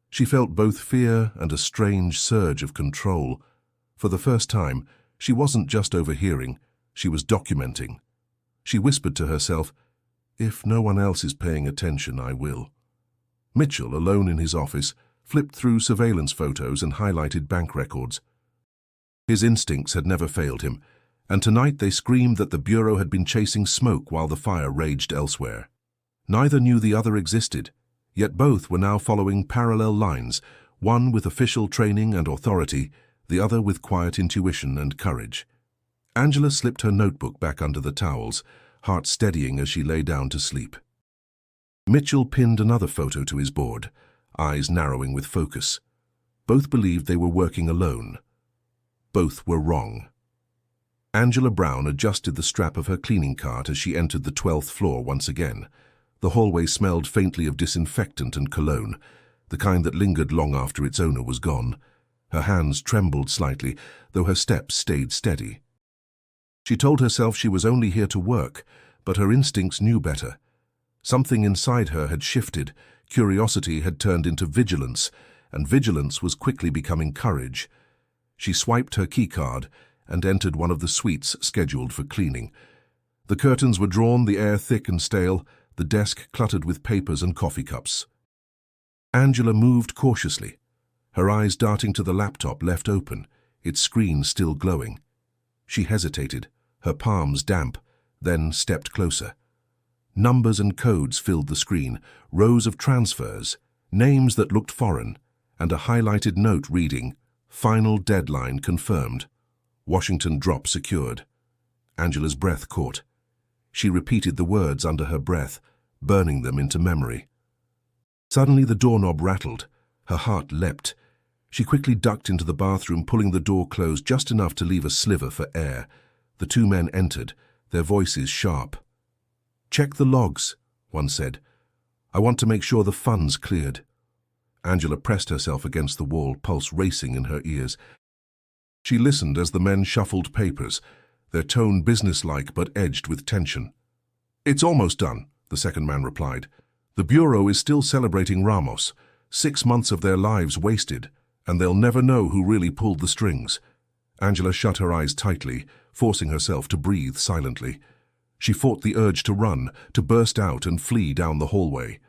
She felt both fear and a strange surge of control. For the first time, she wasn't just overhearing, she was documenting. She whispered to herself, "If no one else is paying attention, I will." Mitchell, alone in his office, flipped through surveillance photos and highlighted bank records. His instincts had never failed him, and tonight they screamed that the Bureau had been chasing smoke while the fire raged elsewhere. Neither knew the other existed, yet both were now following parallel lines, one with official training and authority, the other with quiet intuition and courage. Angela slipped her notebook back under the towels, heart steadying as she lay down to sleep. Mitchell pinned another photo to his board, eyes narrowing with focus. Both believed they were working alone. Both were wrong. Angela Brown adjusted the strap of her cleaning cart as she entered the 12th floor once again. The hallway smelled faintly of disinfectant and cologne, the kind that lingered long after its owner was gone. Her hands trembled slightly, though her steps stayed steady. She told herself she was only here to work, but her instincts knew better. Something inside her had shifted, curiosity had turned into vigilance, and vigilance was quickly becoming courage. She swiped her keycard and entered one of the suites scheduled for cleaning. The curtains were drawn, the air thick and stale, the desk cluttered with papers and coffee cups. Angela moved cautiously, her eyes darting to the laptop left open, its screen still glowing. She hesitated, her palms damp, then stepped closer. Numbers and codes filled the screen, rows of transfers, names that looked foreign, and a highlighted note reading, "Final deadline confirmed. Washington drop secured." Angela's breath caught. She repeated the words under her breath, burning them into memory. Suddenly the doorknob rattled. Her heart leapt. She quickly ducked into the bathroom, pulling the door closed just enough to leave a sliver for air. The two men entered, their voices sharp. "Check the logs," one said. "I want to make sure the funds cleared." Angela pressed herself against the wall, pulse racing in her ears. She listened as the men shuffled papers, their tone businesslike but edged with tension. "It's almost done. the second man replied. "The Bureau is still celebrating Ramos. 6 months of their lives wasted, and they'll never know who really pulled the strings." Angela shut her eyes tightly, forcing herself to breathe silently. She fought the urge to run, to burst out and flee down the hallway.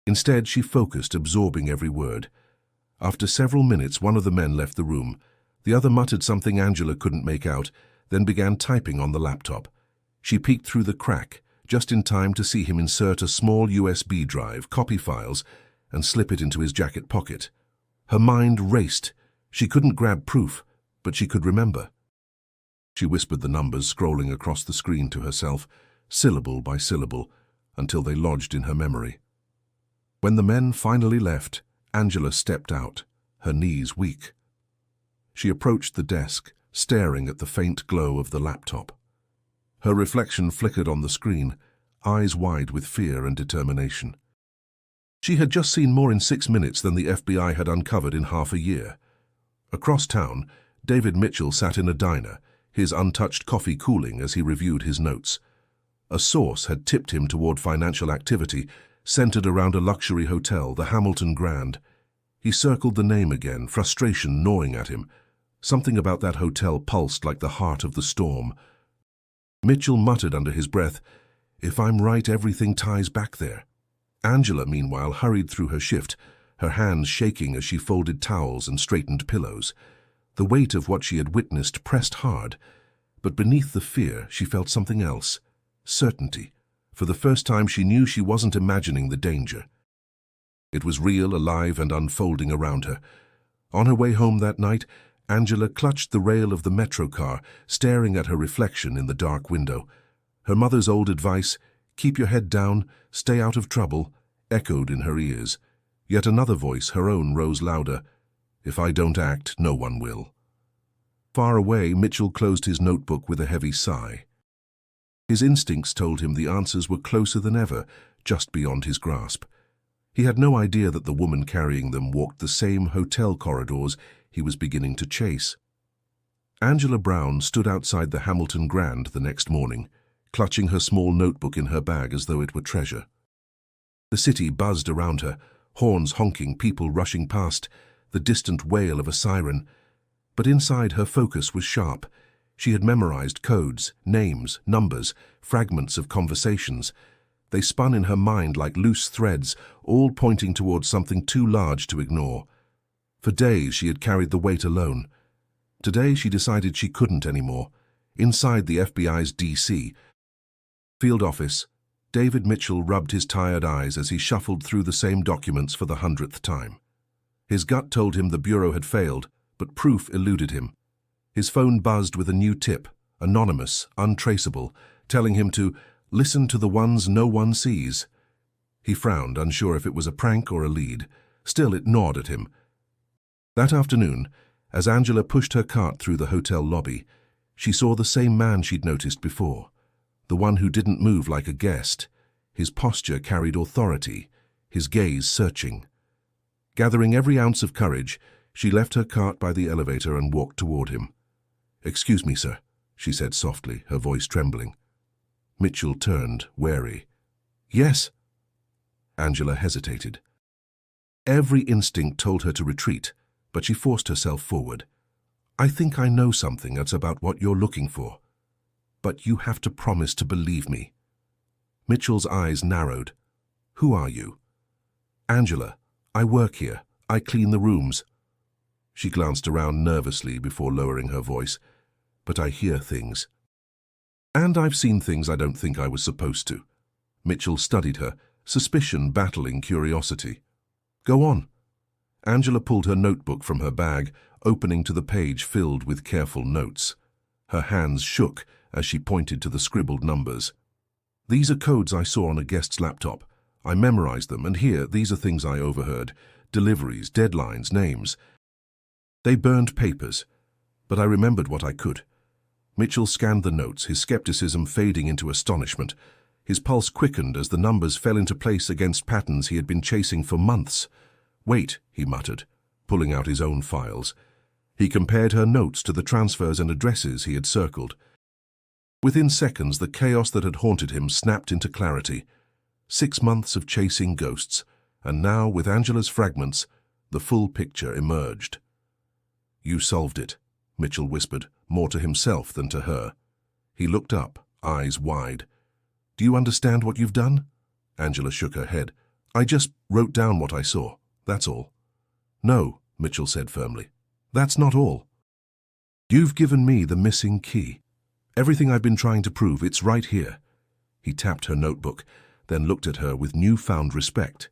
Instead, she focused, absorbing every word. After several minutes, one of the men left the room. The other muttered something Angela couldn't make out, then began typing on the laptop. She peeked through the crack, just in time to see him insert a small USB drive, copy files, and slip it into his jacket pocket. Her mind raced. She couldn't grab proof, but she could remember. She whispered the numbers, scrolling across the screen to herself, syllable by syllable, until they lodged in her memory. When the men finally left, Angela stepped out, her knees weak. She approached the desk, staring at the faint glow of the laptop. Her reflection flickered on the screen, eyes wide with fear and determination. She had just seen more in 6 minutes than the FBI had uncovered in half a year. Across town, David Mitchell sat in a diner, his untouched coffee cooling as he reviewed his notes. A source had tipped him toward financial activity centered around a luxury hotel, the Hamilton Grand. He circled the name again, frustration gnawing at him. Something about that hotel pulsed like the heart of the storm. Mitchell muttered under his breath, "If I'm right, everything ties back there." Angela, meanwhile, hurried through her shift, her hands shaking as she folded towels and straightened pillows. The weight of what she had witnessed pressed hard, but beneath the fear she felt something else, certainty. For the first time she knew she wasn't imagining the danger. It was real, alive, and unfolding around her. On her way home that night, Angela clutched the rail of the metro car, staring at her reflection in the dark window. Her mother's old advice, "Keep your head down, stay out of trouble," echoed in her ears. Yet another voice, her own, rose louder. "If I don't act, no one will." Far away, Mitchell closed his notebook with a heavy sigh. His instincts told him the answers were closer than ever, just beyond his grasp. He had no idea that the woman carrying them walked the same hotel corridors he was beginning to chase. Angela Brown stood outside the Hamilton Grand the next morning, clutching her small notebook in her bag as though it were treasure. The city buzzed around her, horns honking, people rushing past, the distant wail of a siren. But inside, her focus was sharp. She had memorized codes, names, numbers, fragments of conversations. They spun in her mind like loose threads, all pointing towards something too large to ignore. For days she had carried the weight alone. Today she decided she couldn't anymore. Inside the FBI's DC field office, David Mitchell rubbed his tired eyes as he shuffled through the same documents for the 100th time. His gut told him the Bureau had failed, but proof eluded him. His phone buzzed with a new tip, anonymous, untraceable, telling him to listen to the ones no one sees. He frowned, unsure if it was a prank or a lead. Still, it gnawed at him. That afternoon, as Angela pushed her cart through the hotel lobby, she saw the same man she'd noticed before, the one who didn't move like a guest. His posture carried authority, his gaze searching. Gathering every ounce of courage, she left her cart by the elevator and walked toward him. "Excuse me, sir," she said softly, her voice trembling. Mitchell turned, wary. "Yes?" Angela hesitated. Every instinct told her to retreat, but she forced herself forward. "I think I know something that's about what you're looking for. But you have to promise to believe me." Mitchell's eyes narrowed. "Who are you?" "Angela. I work here. I clean the rooms." She glanced around nervously before lowering her voice. "But I hear things. And I've seen things I don't think I was supposed to." Mitchell studied her, suspicion battling curiosity. "Go on." Angela pulled her notebook from her bag, opening to the page filled with careful notes. Her hands shook as she pointed to the scribbled numbers. "These are codes I saw on a guest's laptop. I memorized them, and here, these are things I overheard. Deliveries, deadlines, names. They burned papers, but I remembered what I could." Mitchell scanned the notes, his skepticism fading into astonishment. His pulse quickened as the numbers fell into place against patterns he had been chasing for months. "Wait," he muttered, pulling out his own files. He compared her notes to the transfers and addresses he had circled. Within seconds, the chaos that had haunted him snapped into clarity. 6 months of chasing ghosts, and now, with Angela's fragments, the full picture emerged. "You solved it," Mitchell whispered, more to himself than to her. He looked up, eyes wide. "Do you understand what you've done?" Angela shook her head. "I just wrote down what I saw, that's all." "No," Mitchell said firmly. "That's not all. You've given me the missing key. Everything I've been trying to prove, it's right here." He tapped her notebook, then looked at her with newfound respect.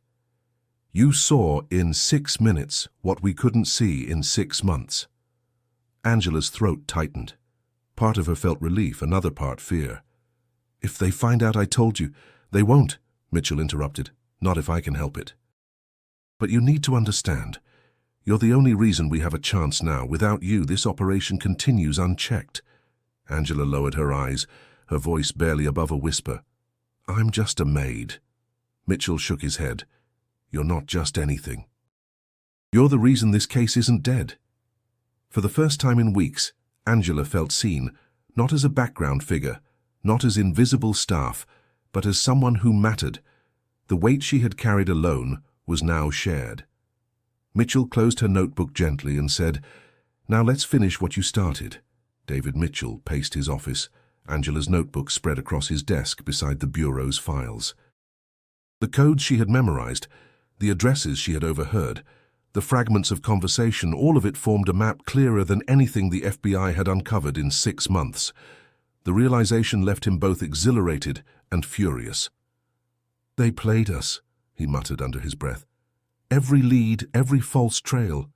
"You saw in 6 minutes what we couldn't see in 6 months." Angela's throat tightened. Part of her felt relief, another part fear. "If they find out I told you—" "They won't," Mitchell interrupted. "Not if I can help it. But you need to understand. You're the only reason we have a chance now. Without you, this operation continues unchecked." Angela lowered her eyes, her voice barely above a whisper. "I'm just a maid." Mitchell shook his head. "You're not just anything. You're the reason this case isn't dead." For the first time in weeks, Angela felt seen, not as a background figure, not as invisible staff, but as someone who mattered. The weight she had carried alone was now shared. Mitchell closed her notebook gently and said, "Now let's finish what you started." David Mitchell paced his office. Angela's notebook spread across his desk beside the bureau's files. The codes she had memorized, the addresses she had overheard, the fragments of conversation, all of it formed a map clearer than anything the FBI had uncovered in 6 months. The realization left him both exhilarated and furious. "They played us," he muttered under his breath. "Every lead, every false trail."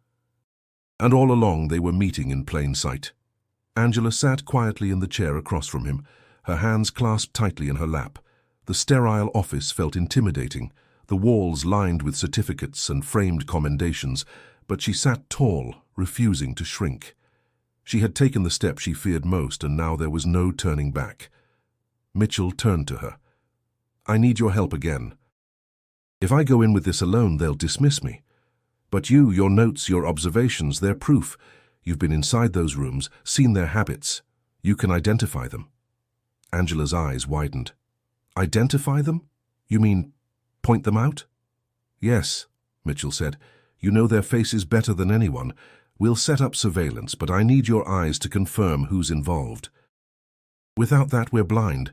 And all along they were meeting in plain sight. Angela sat quietly in the chair across from him, her hands clasped tightly in her lap. The sterile office felt intimidating, the walls lined with certificates and framed commendations, but she sat tall, refusing to shrink. She had taken the step she feared most, and now there was no turning back. Mitchell turned to her. "I need your help again. If I go in with this alone, they'll dismiss me. But you, your notes, your observations, they're proof. You've been inside those rooms, seen their habits. You can identify them." Angela's eyes widened. "Identify them? You mean point them out?" "Yes," Mitchell said. "You know their faces better than anyone. We'll set up surveillance, but I need your eyes to confirm who's involved. Without that, we're blind."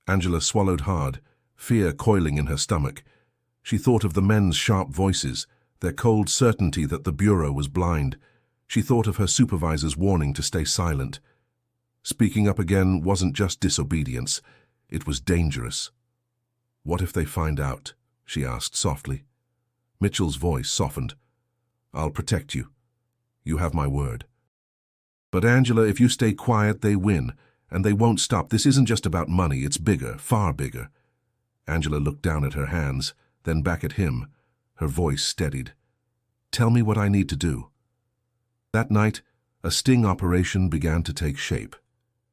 Angela swallowed hard, fear coiling in her stomach. She thought of the men's sharp voices, their cold certainty that the bureau was blind. She thought of her supervisor's warning to stay silent. Speaking up again wasn't just disobedience, it was dangerous. "What if they find out?" she asked softly. Mitchell's voice softened. "I'll protect you. You have my word." "But Angela, if you stay quiet, they win, and they won't stop. This isn't just about money, it's bigger, far bigger." Angela looked down at her hands, then back at him. Her voice steadied. "Tell me what I need to do." That night, a sting operation began to take shape.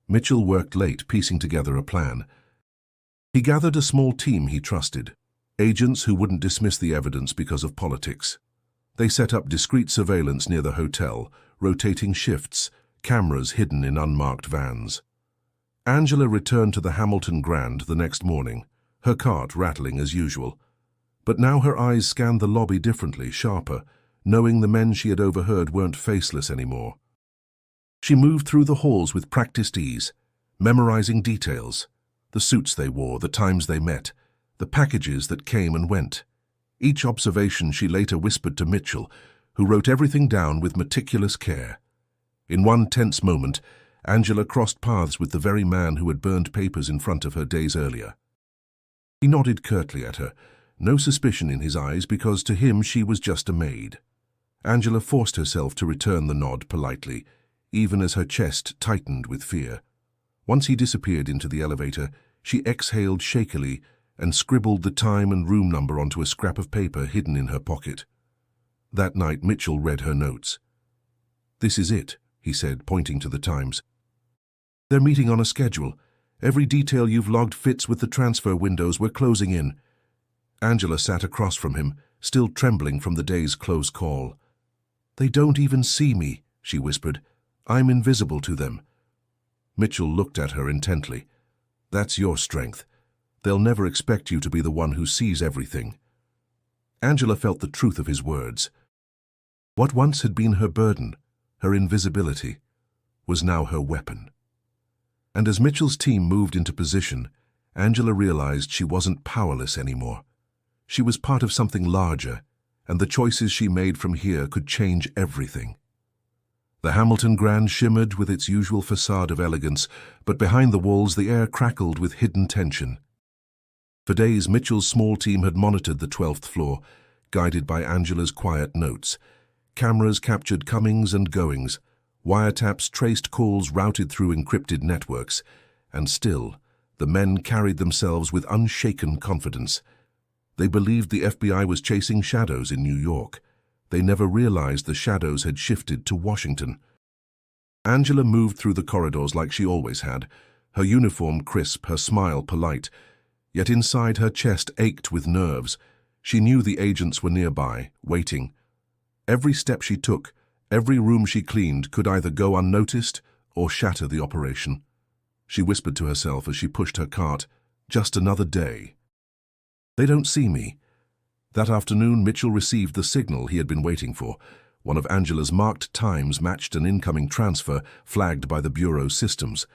Mitchell worked late, piecing together a plan. He gathered a small team he trusted, agents who wouldn't dismiss the evidence because of politics. They set up discreet surveillance near the hotel, rotating shifts, cameras hidden in unmarked vans. Angela returned to the Hamilton Grand the next morning, her cart rattling as usual. But now her eyes scanned the lobby differently, sharper, knowing the men she had overheard weren't faceless anymore. She moved through the halls with practiced ease, memorizing details, the suits they wore, the times they met, the packages that came and went. Each observation she later whispered to Mitchell, who wrote everything down with meticulous care. In one tense moment, Angela crossed paths with the very man who had burned papers in front of her days earlier. He nodded curtly at her, no suspicion in his eyes, because to him she was just a maid. Angela forced herself to return the nod politely, even as her chest tightened with fear. Once he disappeared into the elevator, she exhaled shakily and scribbled the time and room number onto a scrap of paper hidden in her pocket. That night, Mitchell read her notes. "This is it," he said, pointing to the times. "They're meeting on a schedule. Every detail you've logged fits with the transfer windows. We're closing in." Angela sat across from him, still trembling from the day's close call. "They don't even see me," she whispered. "I'm invisible to them." Mitchell looked at her intently. "That's your strength. They'll never expect you to be the one who sees everything. Angela felt the truth of his words. What once had been her burden, her invisibility, was now her weapon. And as Mitchell's team moved into position, Angela realized she wasn't powerless anymore. She was part of something larger, and the choices she made from here could change everything. The Hamilton Grand shimmered with its usual facade of elegance, but behind the walls the air crackled with hidden tension. For days, Mitchell's small team had monitored the 12th floor, guided by Angela's quiet notes. Cameras captured comings and goings, wiretaps traced calls routed through encrypted networks, and still, the men carried themselves with unshaken confidence. They believed the FBI was chasing shadows in New York. They never realized the shadows had shifted to Washington. Angela moved through the corridors like she always had, her uniform crisp, her smile polite. Yet inside her chest ached with nerves. She knew the agents were nearby, waiting. Every step she took, every room she cleaned could either go unnoticed or shatter the operation. She whispered to herself as she pushed her cart, "Just another day." "They don't see me." That afternoon, Mitchell received the signal he had been waiting for. One of Angela's marked times matched an incoming transfer flagged by the Bureau's systems.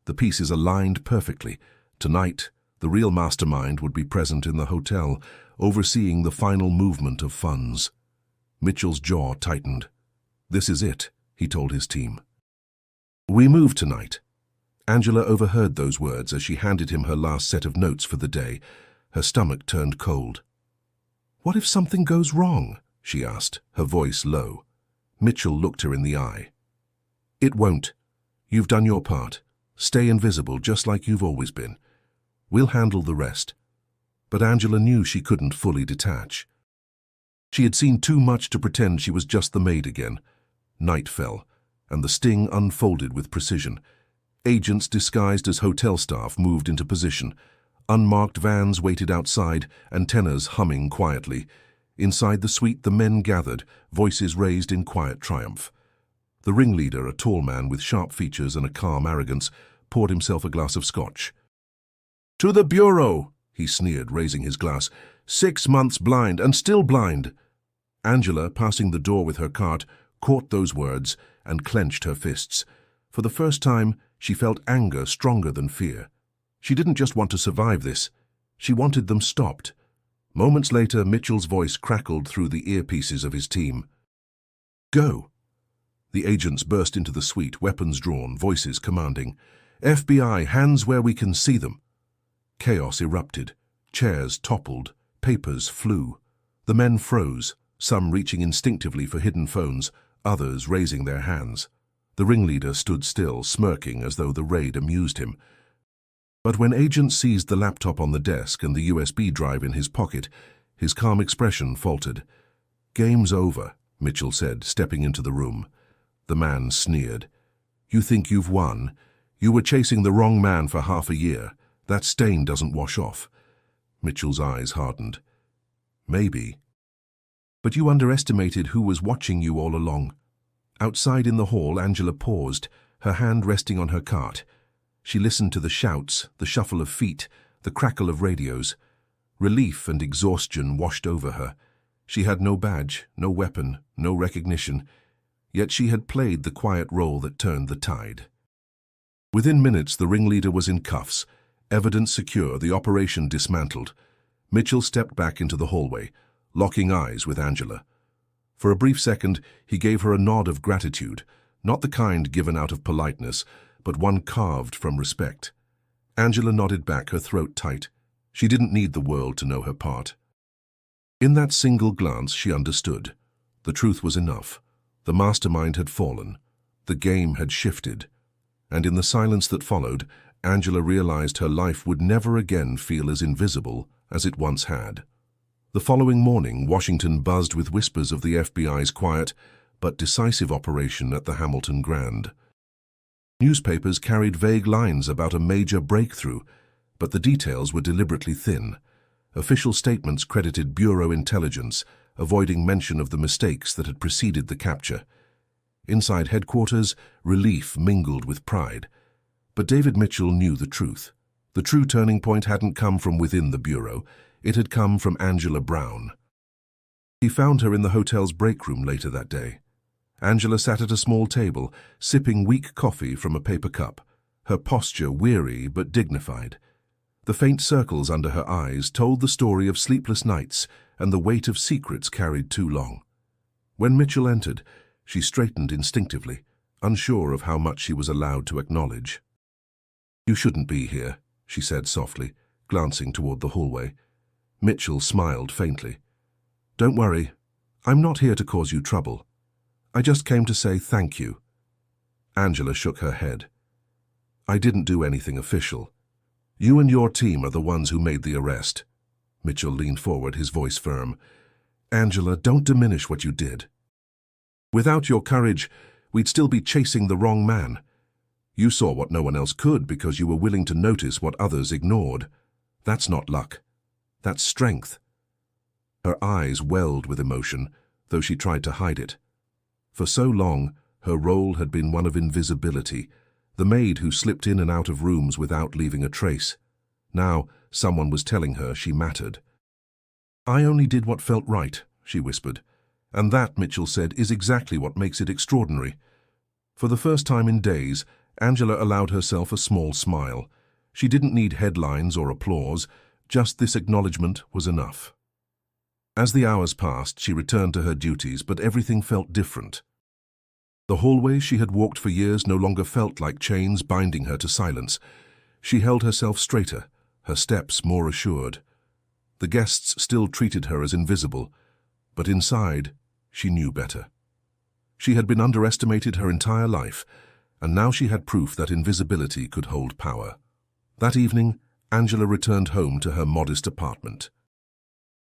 The pieces aligned perfectly. Tonight, the real mastermind would be present in the hotel, overseeing the final movement of funds. Mitchell's jaw tightened. "This is it," he told his team. "We move tonight." Angela overheard those words as she handed him her last set of notes for the day. Her stomach turned cold. "What if something goes wrong?" she asked, her voice low. Mitchell looked her in the eye. "It won't. You've done your part. Stay invisible just like you've always been. We'll handle the rest." But Angela knew she couldn't fully detach. She had seen too much to pretend she was just the maid again. Night fell, and the sting unfolded with precision. Agents disguised as hotel staff moved into position. Unmarked vans waited outside, antennas humming quietly. Inside the suite the men gathered, voices raised in quiet triumph. The ringleader, a tall man with sharp features and a calm arrogance, poured himself a glass of scotch. "To the Bureau," he sneered, raising his glass. 6 months blind, and still blind." Angela, passing the door with her cart, caught those words and clenched her fists. For the first time, she felt anger stronger than fear. She didn't just want to survive this. She wanted them stopped. Moments later, Mitchell's voice crackled through the earpieces of his team. "Go." The agents burst into the suite, weapons drawn, voices commanding. "FBI, hands where we can see them." Chaos erupted. Chairs toppled. Papers flew. The men froze, some reaching instinctively for hidden phones, others raising their hands. The ringleader stood still, smirking as though the raid amused him. But when Agent seized the laptop on the desk and the USB drive in his pocket, his calm expression faltered. "Game's over," Mitchell said, stepping into the room. The man sneered. "You think you've won? You were chasing the wrong man for half a year. That stain doesn't wash off." Mitchell's eyes hardened. "Maybe. But you underestimated who was watching you all along." Outside in the hall, Angela paused, her hand resting on her cart. She listened to the shouts, the shuffle of feet, the crackle of radios. Relief and exhaustion washed over her. She had no badge, no weapon, no recognition, yet she had played the quiet role that turned the tide. Within minutes, the ringleader was in cuffs. Evidence secure, the operation dismantled. Mitchell stepped back into the hallway, locking eyes with Angela. For a brief second, he gave her a nod of gratitude, not the kind given out of politeness, but one carved from respect. Angela nodded back, her throat tight. She didn't need the world to know her part. In that single glance, she understood. The truth was enough. The mastermind had fallen. The game had shifted. And in the silence that followed, Angela realized her life would never again feel as invisible as it once had. The following morning, Washington buzzed with whispers of the FBI's quiet but decisive operation at the Hamilton Grand. Newspapers carried vague lines about a major breakthrough, but the details were deliberately thin. Official statements credited Bureau intelligence, avoiding mention of the mistakes that had preceded the capture. Inside headquarters, relief mingled with pride. But David Mitchell knew the truth. The true turning point hadn't come from within the bureau. It had come from Angela Brown. He found her in the hotel's break room later that day. Angela sat at a small table, sipping weak coffee from a paper cup, her posture weary but dignified. The faint circles under her eyes told the story of sleepless nights and the weight of secrets carried too long. When Mitchell entered, she straightened instinctively, unsure of how much she was allowed to acknowledge. "You shouldn't be here," she said softly, glancing toward the hallway. Mitchell smiled faintly. "Don't worry, I'm not here to cause you trouble. I just came to say thank you." Angela shook her head. "I didn't do anything official. You and your team are the ones who made the arrest." Mitchell leaned forward, his voice firm. "Angela, don't diminish what you did. Without your courage, we'd still be chasing the wrong man. You saw what no one else could because you were willing to notice what others ignored. That's not luck. That's strength." Her eyes welled with emotion, though she tried to hide it. For so long, her role had been one of invisibility, the maid who slipped in and out of rooms without leaving a trace. Now, someone was telling her she mattered. "I only did what felt right," she whispered. "And that," Mitchell said, "is exactly what makes it extraordinary." For the first time in days, Angela allowed herself a small smile. She didn't need headlines or applause, just this acknowledgement was enough. As the hours passed, she returned to her duties, but everything felt different. The hallways she had walked for years no longer felt like chains binding her to silence. She held herself straighter, her steps more assured. The guests still treated her as invisible, but inside, she knew better. She had been underestimated her entire life, and now she had proof that invisibility could hold power. That evening, Angela returned home to her modest apartment.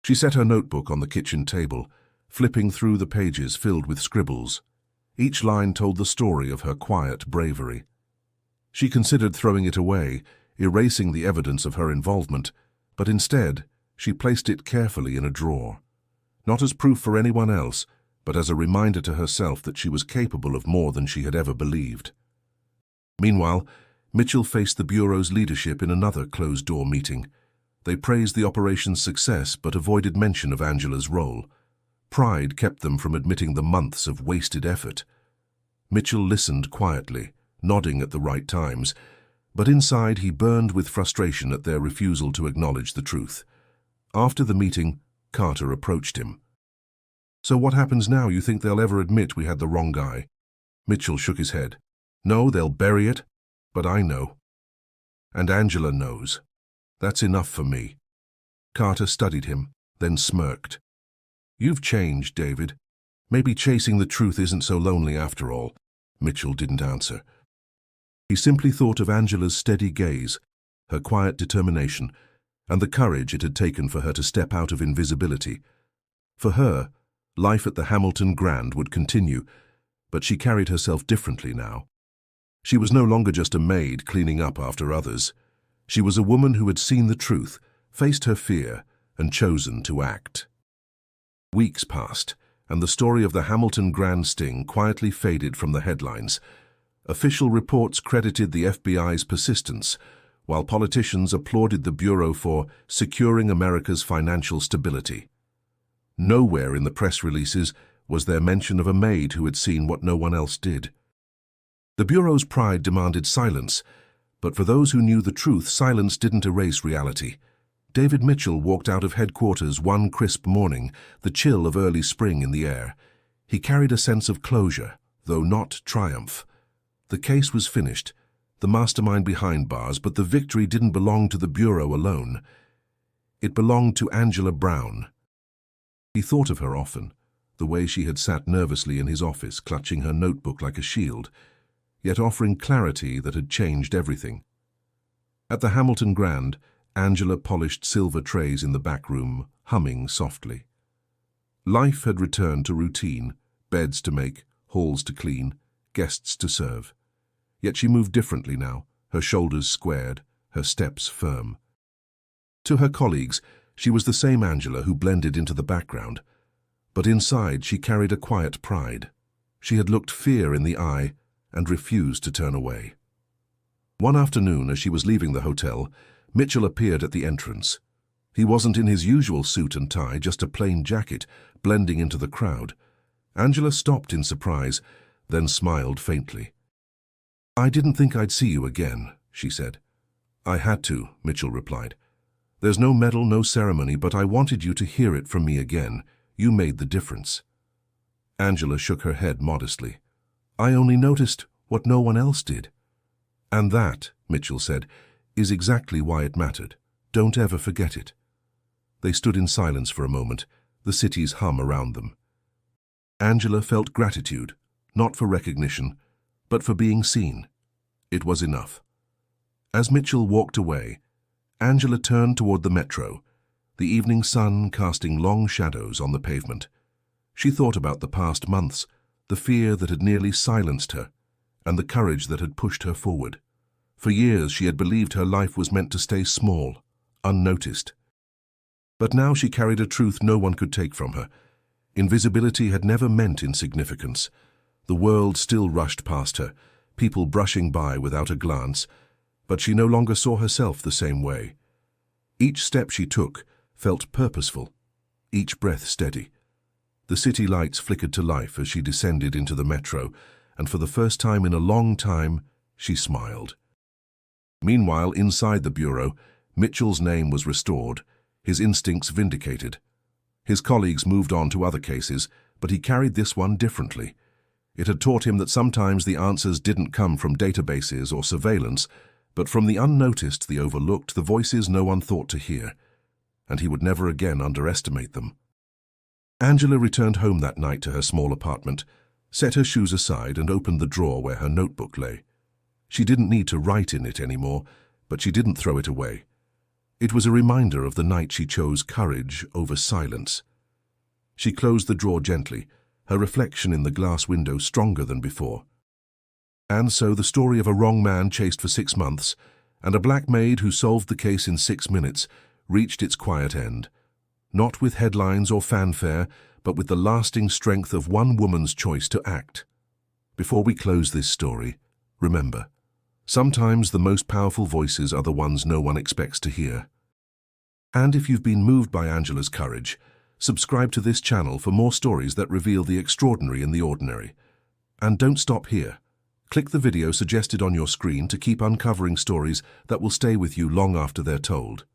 She set her notebook on the kitchen table, flipping through the pages filled with scribbles. Each line told the story of her quiet bravery. She considered throwing it away, erasing the evidence of her involvement, but instead, she placed it carefully in a drawer. Not as proof for anyone else, but as a reminder to herself that she was capable of more than she had ever believed. Meanwhile, Mitchell faced the Bureau's leadership in another closed-door meeting. They praised the operation's success but avoided mention of Angela's role. Pride kept them from admitting the months of wasted effort. Mitchell listened quietly, nodding at the right times, but inside he burned with frustration at their refusal to acknowledge the truth. After the meeting, Carter approached him. "So what happens now? You think they'll ever admit we had the wrong guy?" Mitchell shook his head. "No, they'll bury it, but I know. And Angela knows. That's enough for me." Carter studied him, then smirked. "You've changed, David. Maybe chasing the truth isn't so lonely after all." Mitchell didn't answer. He simply thought of Angela's steady gaze, her quiet determination, and the courage it had taken for her to step out of invisibility. For her, life at the Hamilton Grand would continue, but she carried herself differently now. She was no longer just a maid cleaning up after others. She was a woman who had seen the truth, faced her fear, and chosen to act. Weeks passed, and the story of the Hamilton Grand sting quietly faded from the headlines. Official reports credited the FBI's persistence, while politicians applauded the Bureau for securing America's financial stability. Nowhere in the press releases was there mention of a maid who had seen what no one else did. The Bureau's pride demanded silence, but for those who knew the truth, silence didn't erase reality. David Mitchell walked out of headquarters one crisp morning, the chill of early spring in the air. He carried a sense of closure, though not triumph. The case was finished, the mastermind behind bars, but the victory didn't belong to the Bureau alone. It belonged to Angela Brown. He thought of her often, the way she had sat nervously in his office, clutching her notebook like a shield, yet offering clarity that had changed everything. At the Hamilton Grand, Angela polished silver trays in the back room, humming softly. Life had returned to routine, beds to make, halls to clean, guests to serve. Yet she moved differently now, her shoulders squared, her steps firm. To her colleagues, she was the same Angela who blended into the background, but inside she carried a quiet pride. She had looked fear in the eye and refused to turn away. One afternoon, as she was leaving the hotel, Mitchell appeared at the entrance. He wasn't in his usual suit and tie, just a plain jacket, blending into the crowd. Angela stopped in surprise, then smiled faintly. "I didn't think I'd see you again," she said. "I had to," Mitchell replied. "There's no medal, no ceremony, but I wanted you to hear it from me again. You made the difference." Angela shook her head modestly. "I only noticed what no one else did." "And that," Mitchell said, "is exactly why it mattered. Don't ever forget it." They stood in silence for a moment, the city's hum around them. Angela felt gratitude, not for recognition, but for being seen. It was enough. As Mitchell walked away, Angela turned toward the metro, the evening sun casting long shadows on the pavement. She thought about the past months, the fear that had nearly silenced her, and the courage that had pushed her forward. For years she had believed her life was meant to stay small, unnoticed. But now she carried a truth no one could take from her. Invisibility had never meant insignificance. The world still rushed past her, people brushing by without a glance, but she no longer saw herself the same way. Each step she took felt purposeful, each breath steady. The city lights flickered to life as she descended into the metro, and for the first time in a long time, she smiled. Meanwhile, inside the bureau, Mitchell's name was restored, his instincts vindicated. His colleagues moved on to other cases, but he carried this one differently. It had taught him that sometimes the answers didn't come from databases or surveillance, but from the unnoticed, the overlooked, the voices no one thought to hear. And he would never again underestimate them. Angela returned home that night to her small apartment, set her shoes aside and opened the drawer where her notebook lay. She didn't need to write in it anymore, but she didn't throw it away. It was a reminder of the night she chose courage over silence. She closed the drawer gently, her reflection in the glass window stronger than before. And so the story of a wrong man chased for 6 months, and a black maid who solved the case in 6 minutes, reached its quiet end. Not with headlines or fanfare, but with the lasting strength of one woman's choice to act. Before we close this story, remember, sometimes the most powerful voices are the ones no one expects to hear. And if you've been moved by Angela's courage, subscribe to this channel for more stories that reveal the extraordinary in the ordinary. And don't stop here. Click the video suggested on your screen to keep uncovering stories that will stay with you long after they're told.